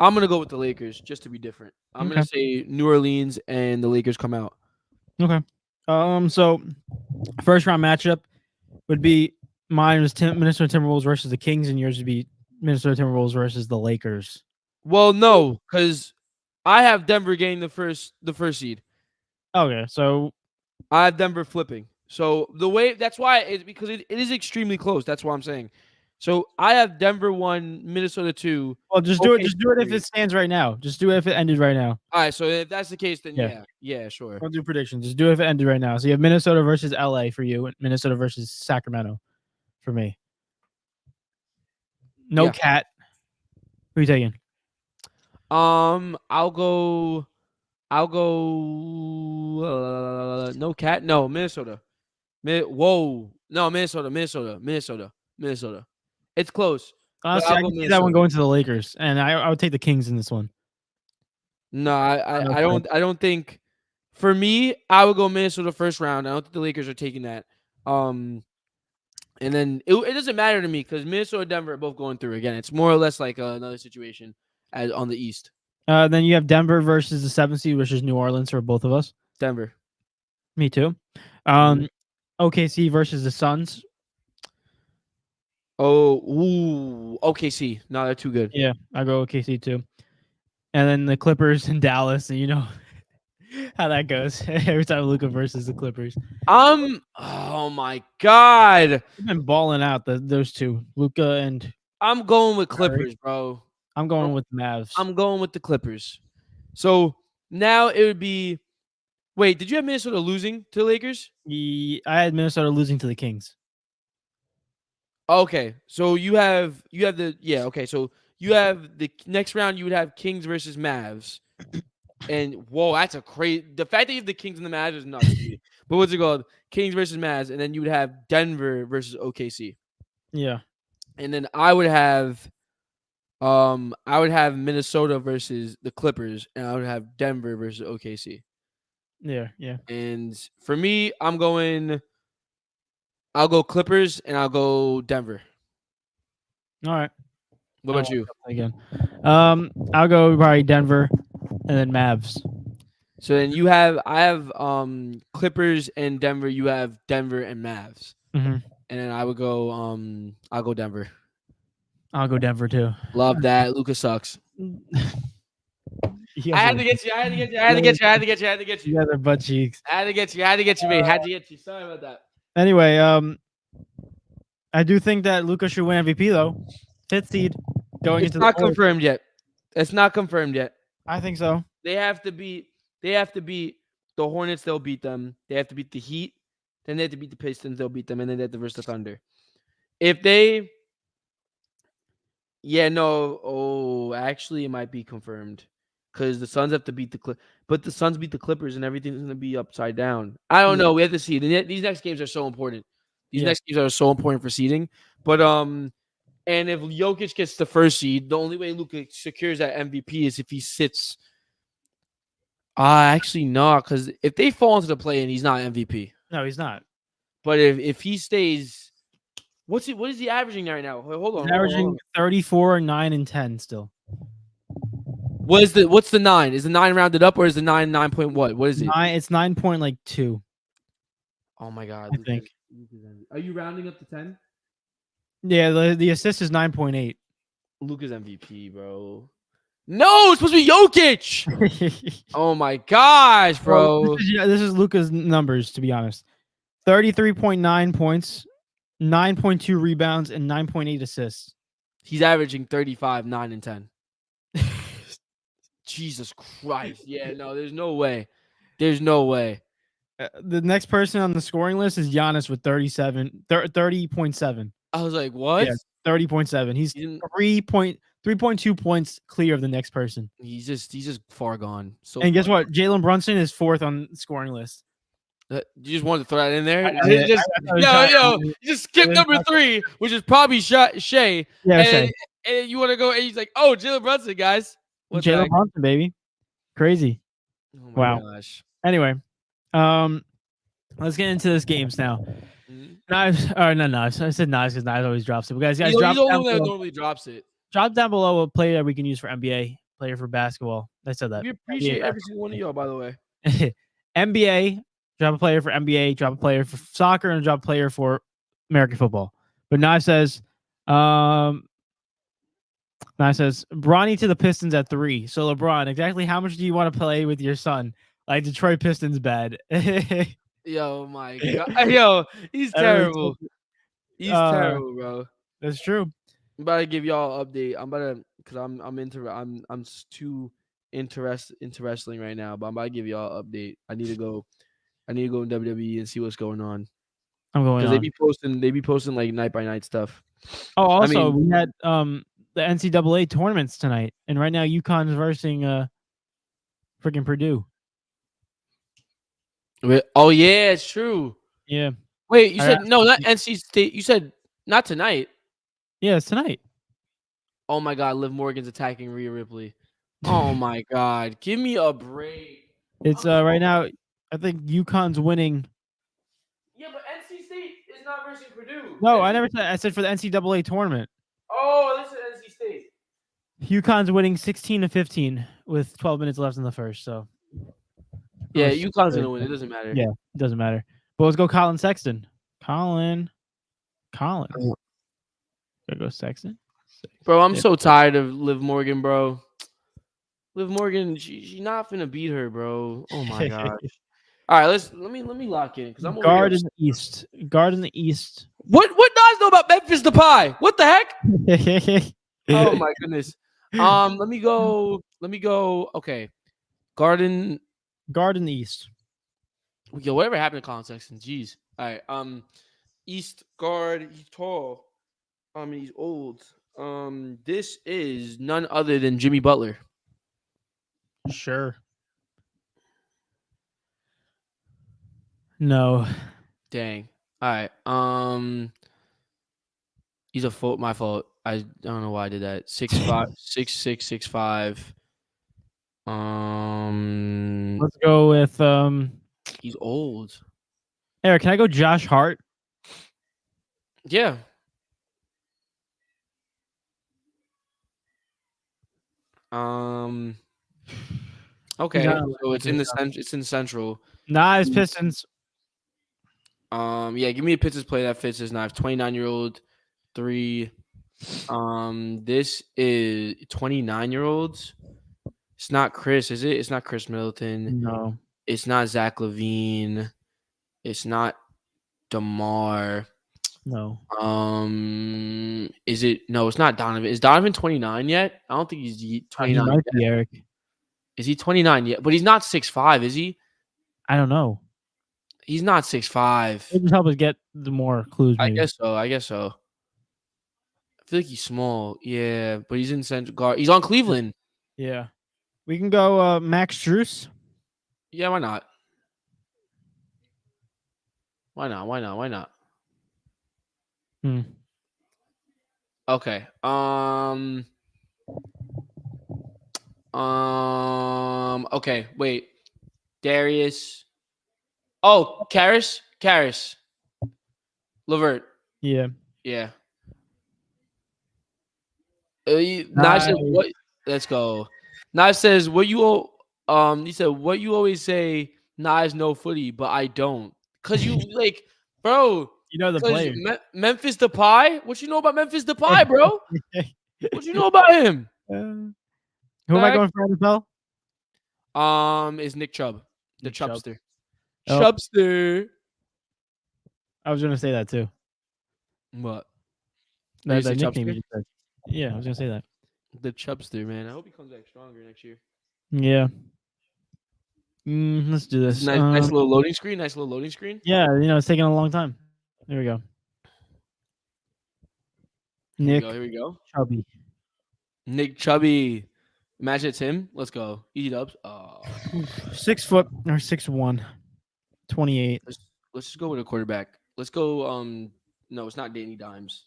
I'm gonna go with the Lakers just to be different. I'm gonna say New Orleans and the Lakers come out. Okay. So first round matchup would be mine was Minnesota Timberwolves versus the Kings, and yours would be Minnesota Timberwolves versus the Lakers. Well, no, because I have Denver getting the first seed. Okay, so I have Denver flipping. So the way that's why it's because it is extremely close. That's what I'm saying. So I have Denver 1, Minnesota 2. well, just do it. Just do it if it stands right now. Just do it if it ended right now. All right. So if that's the case, then yeah, sure. Don't do predictions. Just do it if it ended right now. So you have Minnesota versus LA for you, and Minnesota versus Sacramento for me. No cat. Who are you taking? I'll go. No cat. No Minnesota. Whoa. No Minnesota. It's close. Honestly, I can see that one going to the Lakers, and I would take the Kings in this one. No, I don't think. For me, I would go Minnesota first round. I don't think the Lakers are taking that. And then it doesn't matter to me because Minnesota and Denver are both going through again. It's more or less like another situation as on the East. Then you have Denver versus the 7th seed, which is New Orleans for both of us. Denver. Me too. OKC versus the Suns. OKC. No, they're too good. Yeah, I go OKC too. And then the Clippers and Dallas, and you know how that goes every time Luka versus the Clippers. Oh my God. They've been balling out those two, Luka and. I'm going with Clippers, bro. I'm going with Mavs. I'm going with the Clippers. So now it would be. Wait, did you have Minnesota losing to the Lakers? I had Minnesota losing to the Kings. Okay, so you have the okay, so you have the next round. You would have Kings versus Mavs, and whoa, that's a crazy. The fact that you have the Kings and the Mavs is nuts to me. But what's it called? Kings versus Mavs, and then you would have Denver versus OKC. Yeah, and then I would have Minnesota versus the Clippers, and I would have Denver versus OKC. Yeah. And for me, I'll go Clippers and I'll go Denver. All right. What about you? Again, I'll go probably Denver and then Mavs. So then I have Clippers and Denver. You have Denver and Mavs. Mm-hmm. And then I would go I'll go Denver. I'll go Denver too. Love that. Luka sucks. I had to get you. You guys are butt cheeks. I had to get you, mate. Had to get you. Sorry about that. Anyway, I do think that Luka should win MVP though. 5th seed going into the. It's not confirmed yet. It's not confirmed yet. I think so. They have to beat the Hornets. They'll beat them. They have to beat the Heat. Then they have to beat the Pistons. They'll beat them, and then they have to versus the Thunder. If they, actually, it might be confirmed because the Suns have to beat but the Suns beat the Clippers, and everything's gonna be upside down. I don't know. We have to see. These next games are so important. These next games are so important for seeding. But and if Jokic gets the first seed, the only way Luka secures that MVP is if he sits. Actually, no, because if they fall into the play and he's not MVP. No, he's not. But if he stays, what is he averaging right now? Hold He's on. averaging 34, 9, and 10 still. What's the 9? Is the 9 rounded up or is the 9 point what? What is it? It's 9.2. Oh my God, I think. Are you rounding up to 10? Yeah, the assist is 9.8. Luka's MVP, bro. No, it's supposed to be Jokic. Oh my gosh, Well, bro. this is Luka's numbers, to be honest. 33.9 points, 9.2 rebounds, and 9.8 assists. He's averaging 35, 9, and 10. Jesus Christ. Yeah, no, there's no way. There's no way. The next person on the scoring list is Giannis with 30.7. I was like, what? Yeah, 30.7. He's 3.2 points clear of the next person. He's just far gone. So And guess what? Jalen Brunson is 4th on the scoring list. You just wanted to throw that in there? You just skip number 3, which is probably Shea. Yeah, Shea. And you want to go, and he's like, oh, Jalen Brunson, guys. Jalen Brunson, baby. Crazy. Oh my gosh. Anyway, let's get into this games now. Knives, or no, Knives. I said Knives because Knives always drops it. But guys, He's drop the down only one that below. normally drops it. Drop down below a player that we can use for NBA, player for basketball. I said that. We appreciate every single one of y'all, by the way. NBA, drop a player for NBA, drop a player for soccer, and drop a player for American football. But Knives says, Bronny to the Pistons at 3. So LeBron, exactly how much do you want to play with your son? Like Detroit Pistons bad. Yo, my God. Yo, he's terrible. He's terrible, bro. That's true. I'm about to give y'all an update. Because I'm too interested into wrestling right now, but I'm about to give y'all an update. I need to go in WWE and see what's going on. I'm going on. Because they be posting like night by night stuff. Oh, also we had the NCAA tournaments tonight, and right now UConn's versing freaking Purdue. Oh yeah, it's true. Yeah. Wait, you said no, not NC State. You said not tonight. Yeah, it's tonight. Oh my God, Liv Morgan's attacking Rhea Ripley. Oh my God, give me a break. It's right now. I think UConn's winning. Yeah, but NC State is not versus Purdue. No, I never said. I said for the NCAA tournament. Oh, this is NC State. UConn's winning 16-15 with 12 minutes left in the first. So yeah, UConn's gonna win. It doesn't matter. Yeah, it doesn't matter. But let's go, Colin Sexton. Colin. Gotta go Sexton. Bro, I'm so tired of Liv Morgan, bro. Liv Morgan, she's not finna beat her, bro. Oh my gosh. All right, let me lock in because I'm guard in the East. Guard in the East. What guys know about Memphis Depay? What the heck? Oh my goodness. Let me go. Okay, guard in the East. Yo, whatever happened to Colin Sexton? Jeez. All right. East guard. He's tall. He's old. This is none other than Jimmy Butler. Sure. No. Dang. All right. He's a fault. My fault. I don't know why I did that. 6'5", 6'6", 6'5". Let's go with He's old. Eric, can I go Josh Hart? Yeah. Okay. So it's in the Central. Nah, it's Pistons. Yeah, give me a Pistons player that fits his knife. 29-year-old, 3. This is 29-year-olds. It's not Chris, is it? It's not Chris Middleton. No. It's not Zach LaVine. It's not DeMar. No. Is it? No, it's not Donovan. Is Donovan 29 yet? I don't think he's 29. He might be, Eric. Is he 29 yet? But he's not 6'5", is he? I don't know. He's not 6'5". It just help us get the more clues. Maybe. I guess so. I feel like he's small. Yeah, but he's in Central Guard. He's on Cleveland. Yeah. We can go Max Strus. Yeah, why not? Why not? Okay. Okay. Wait. Darius. Oh, Karis Karras. Levert. Yeah. Yeah. Knife said Nice. what? Let's go. Knife says what you he said what you always say. Knives no footy, but I don't. Cause you like, bro. You know the Cause player. Memphis Depay. What you know about Memphis Depay, bro? What you know about him? Who am I going for NFL? Is Nick Chubb, the Nick Chubb. Chubster. Oh. Chubster. I was gonna say that too. What? That say nickname Chubster? you just said. Yeah, I was gonna say that. The Chubster, man. I hope he comes back stronger next year. Yeah. Let's do This this. is nice little loading screen. Nice little loading screen. Yeah, it's taking a long time. There we go. Nick Here we go. Chubby. Nick Chubby. Imagine it's him. Let's go. Easy dubs. 6 foot or 6'1", 28. Let's just go with a quarterback. Let's go. No, it's not Danny Dimes.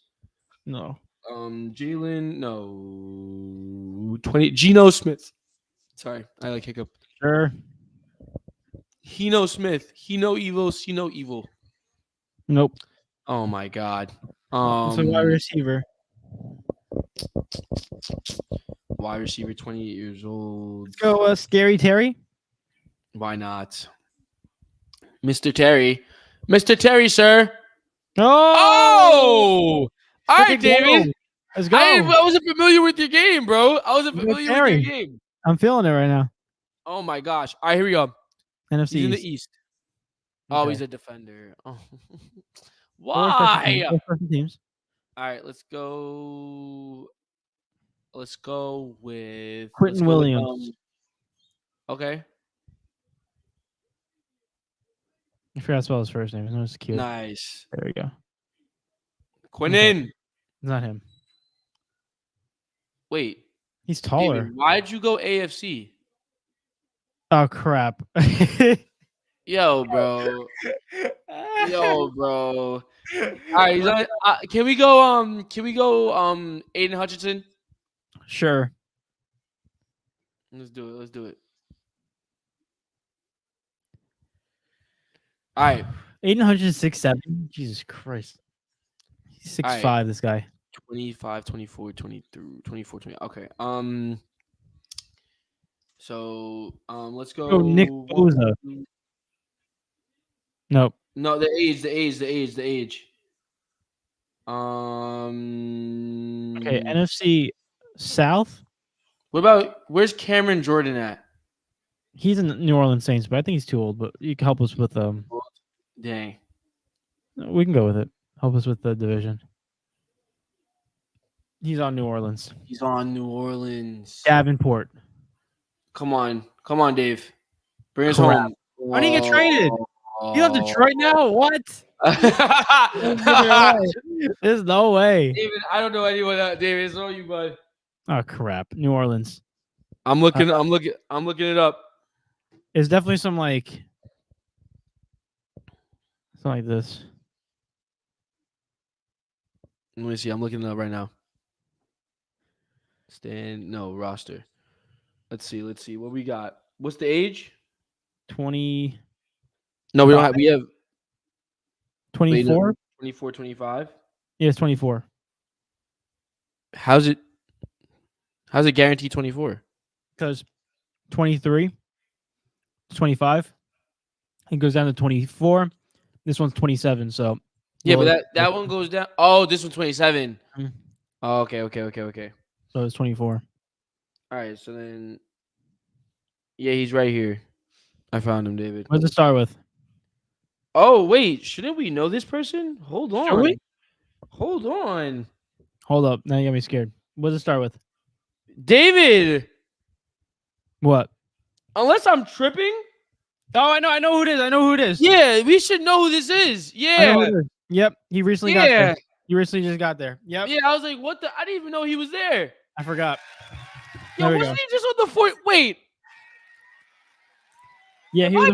No. Jalen. No. 20. Geno Smith. Sorry, I like hiccup. Sure. Heno Smith. Heno evil. Sino evil. Nope. Oh my god. It's a wide receiver. Wide receiver, 28 years old. Let's go, Scary Terry. Why not? Mr. Terry. Mr. Terry, sir. Oh! All right, David. Let's go. I wasn't familiar with your game, bro. I wasn't familiar with your game. I'm feeling it right now. Oh my gosh. All right, here we go. NFC He's in East. the East. Okay. Oh, he's a defender. Oh. Why? Four first teams. All right, let's go. Let's go with Quentin Williams. Okay. I forgot to spell his first name. It's cute. Nice. There we go. Quinnen. Okay. It's not him. Wait. He's taller. David, why'd you go AFC? Oh crap. Yo, bro. Yo, bro. All right, can we go Aiden Hutchinson? Sure. Let's do it. All right. Aiden Hutchinson 6'7". Jesus Christ. He's 6'5", right. this guy. 25, 24, 23, 24, 20. Okay. So let's go. Oh, Nick Bosa. Nope. No, the age. Okay, NFC South. What about where's Cameron Jordan at? He's in the New Orleans Saints, but I think he's too old. But you can help us with Dang. We can go with it. Help us with the division. He's on New Orleans. He's on New Orleans. Davenport. Come on, Dave. Bring us home. Why did he get traded? You have Detroit now? What? There's no way. David, I don't know anyone else. David, it's all you, bud. Oh crap. New Orleans. I'm looking it up. It's definitely something like this. Let me see. I'm looking it up right now. Roster. Let's see. What we got? What's the age? 20. No, we don't have. We have 24. 24, 25. Yeah, it's 24. How's it guaranteed 24? Because 23, 25. It goes down to 24. This one's 27. So yeah, but that one goes down. Oh, this one's 27. Mm-hmm. Oh, okay. So it's 24. All right, so then, yeah, he's right here. I found him, David. What does it start with? Oh, wait. Shouldn't we know this person? Hold on. Should we? Hold on. Hold up. Now you got me scared. What does it start with? David. What? Unless I'm tripping. Oh, I know who it is. Yeah, we should know who this is. Yeah. Yep. He recently got there. He recently just got there. Yep. Yeah, I was like, what the? I didn't even know he was there. I forgot. Yo, wasn't he just on the fort? Wait. Yeah, he was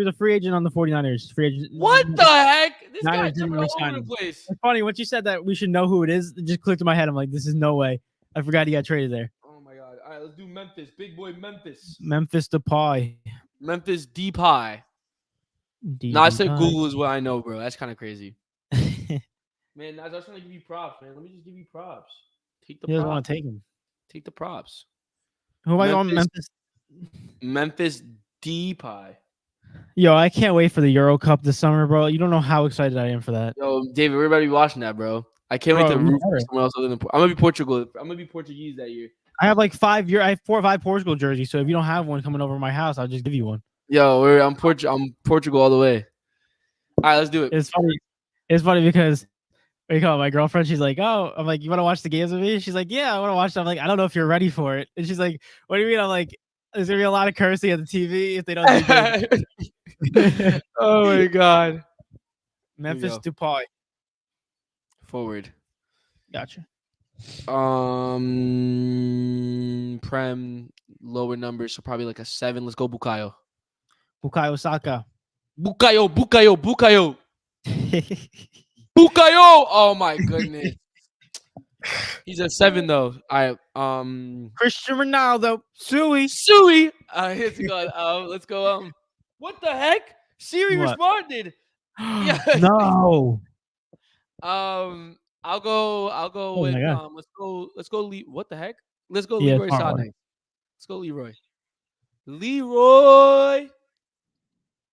a free agent on the 49ers. Free agent. What the heck? This Niners guy jumping all over the place. It's funny. Once you said that we should know who it is, it just clicked in my head. I'm like, this is no way. I forgot he got traded there. Oh, my God. All right, let's do Memphis. Big boy Memphis. Memphis Depay. Memphis Depay. No, I DD said pie. Google is what I know, bro. That's kind of crazy. Man, I was trying to give you props, man. Let me just give you props. Take the He doesn't props. want to take him. Take the props. Who am I going? Memphis, Memphis. Memphis D pie. Yo, I can't wait for the Euro Cup this summer, bro. You don't know how excited I am for that. Yo, David, we're about to be watching that, bro. I can't wait Bro, to we root for better. someone else other than. I'm gonna be Portugal. I'm gonna be Portuguese that year. I have like 5 year. I have 4 or 5 Portugal jerseys. So if you don't have one coming over to my house, I'll just give you one. Yo, I'm Portugal all the way. All right, let's do it. It's funny. It's funny because what do you call it? My girlfriend, she's like, "Oh," I'm like, "You want to watch the games with me?" She's like, "Yeah, I want to watch them." I'm like, "I don't know if you're ready for it." And she's like, "What do you mean?" I'm like, "There's gonna be a lot of cursing at the TV if they don't do good." Oh my god. Here we Memphis go. Depay. Forward. Gotcha. Prem lower numbers, so probably like a 7. Let's go Bukayo. Bukayo Saka. Bukayo. Bukayo. Oh my goodness. He's a 7 though. All right. Cristiano Ronaldo. Sui. Sui. Let's go. Let's go. What the heck? Siri What? responded. Yeah. No. I'll go Oh with my god. let's go what the heck? Let's go Yeah, Leroy smart one. Sané. Let's go Leroy. Leroy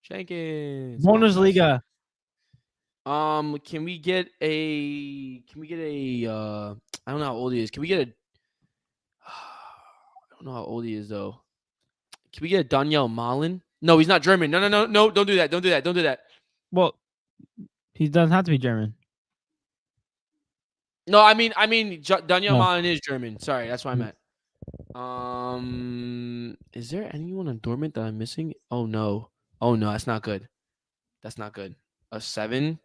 Jenkins. Oh my gosh. Bundesliga. Can we get a I don't know how old he is. Can we get a I don't know how old he is though. Can we get a Daniel Malin? No, he's not German. No, don't do that. Don't do that. Well, he doesn't have to be German. No, I mean Daniel No. Malin is German. Sorry, that's what I meant. Is there anyone on Dortmund that I'm missing? Oh no, that's not good. That's not good. A 7.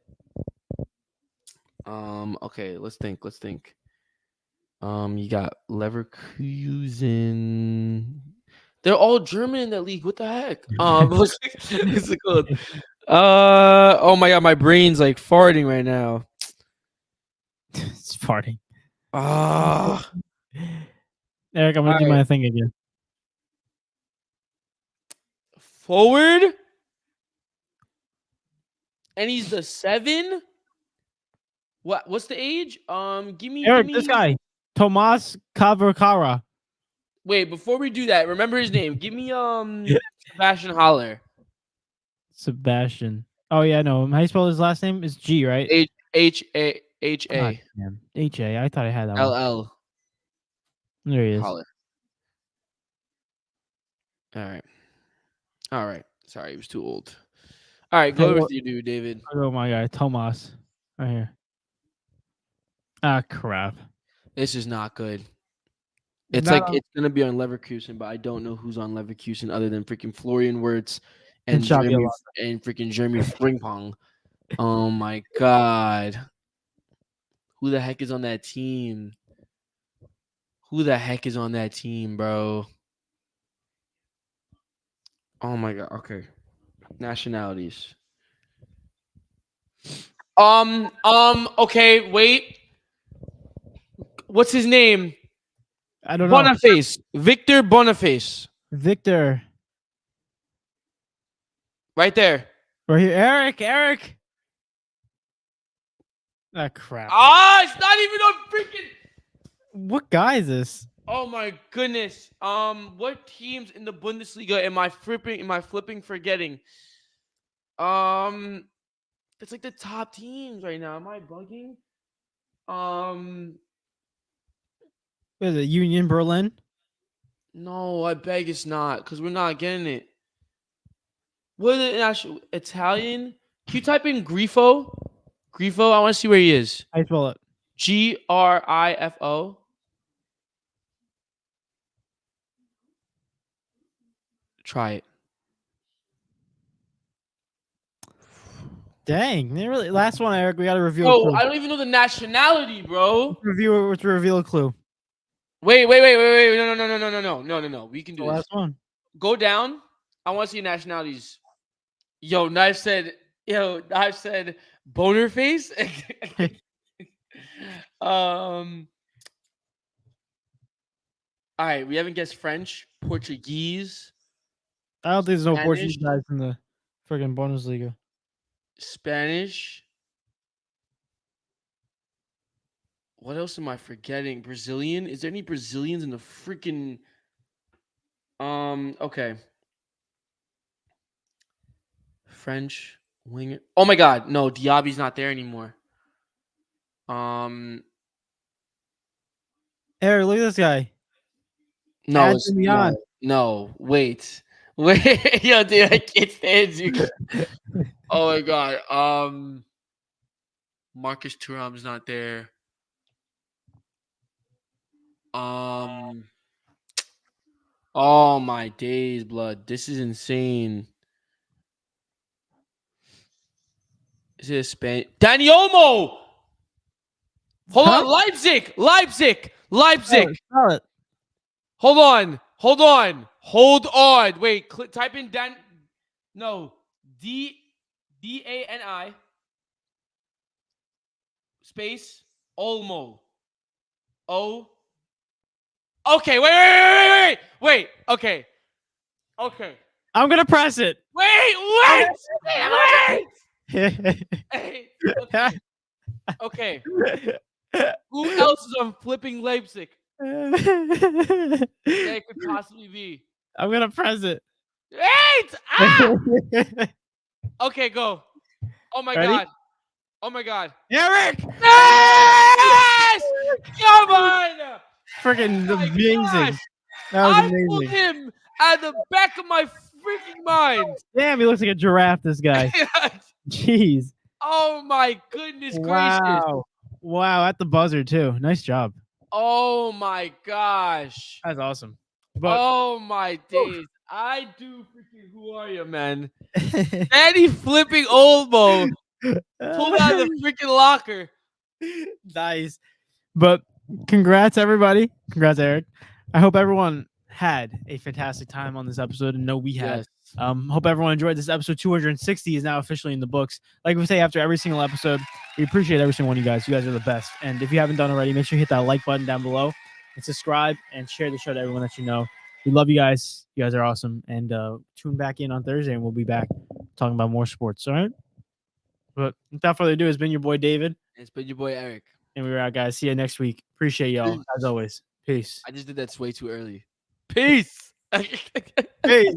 Okay, let's think. You got Leverkusen. They're all German in that league. What the heck? What's it called? Oh my god, my brain's like farting right now. It's farting. Ah, Eric, I'm gonna do my thing again. forward, and he's the 7. What's the age? Give me. Eric, this guy, Tomas Kavrakara. Wait, before we do that, remember his name. Give me Sebastian Haller. Sebastian. Oh yeah, no. How you spell his last name? It's G, right? H-A. H-A. I thought I had that one. L-L. There he is. Haller. All right. Sorry, he was too old. All right, go with you, dude, David. Oh my god, Tomas. Right here. Ah, crap. This is not good. It's it's gonna be on Leverkusen, but I don't know who's on Leverkusen other than freaking Florian Wirtz and freaking Jeremy Frimpong. Oh my god. Who the heck is on that team? Bro? Oh my god. Okay. Nationalities. Okay, wait. What's his name? I don't know. Boniface. Victor Boniface. Victor. Right there. Right here. Eric. Ah, crap. It's not even on freaking. What guy is this? Oh my goodness. What teams in the Bundesliga am I flipping forgetting? It's like the top teams right now. Am I bugging? What is it? Union Berlin? No, I beg it's not, because we're not getting it. What is it actually? Italian? Can you type in Grifo? I want to see where he is. I spell it. Grifo. Try it. Dang, they really. Last one, Eric. We got to reveal. Oh, I don't even know the nationality, bro. Let's reveal a clue. Wait. No. We can do this. Last one. Go down. I want to see nationalities. Knife said boner face. All right, we haven't guessed French, Portuguese. I don't think there's no Spanish. Portuguese guys Freaking Bundesliga. Spanish. What else am I forgetting? Brazilian? Is there any Brazilians in the freaking okay. French winger. Oh my god, no, Diaby's not there anymore. Eric, look at this guy. No, Add it's him beyond. no, wait. Wait, yo, dude, I can't stand you. Oh my god. Marcus Thuram's not there. Oh my days, blood. This is insane. Is it a Spanish? Danny Olmo! Hold Huh? on, Leipzig. Spell it. Hold on. Wait, type in Dan. No, DANI space Olmo. O. Okay, wait. Okay. I'm gonna press it. Wait. Okay. Who else is on flipping Leipzig? That it could possibly be. I'm gonna press it. Wait! Ah! Okay, go. Oh my Ready? god. Eric! Yes! Come on! Freaking Oh my amazing. gosh! That was I pulled amazing. him at the back of my freaking mind. Damn, he looks like a giraffe, this guy. Jeez. Oh my goodness gracious. Wow. Wow, at the buzzer too. Nice job. Oh my gosh. That's awesome. But Oh my days. I do freaking who are you, man? Daddy flipping Olmo pulled out of the freaking locker. Nice. But congrats, everybody. Congrats, Eric. I hope everyone had a fantastic time on this episode and know we had. Yes. Hope everyone enjoyed this episode. 260 is now officially in the books. Like we say after every single episode, we appreciate every single one of you guys. You guys are the best. And if you haven't done already, make sure you hit that like button down below and subscribe and share the show to everyone that you know. We love you guys. You guys are awesome. And tune back in on Thursday and we'll be back talking about more sports. All right. But without further ado, it's been your boy David. It's been your boy Eric. And we're out, guys. See you next week. Appreciate y'all as always. Peace. I just did that way too early. Peace. Peace.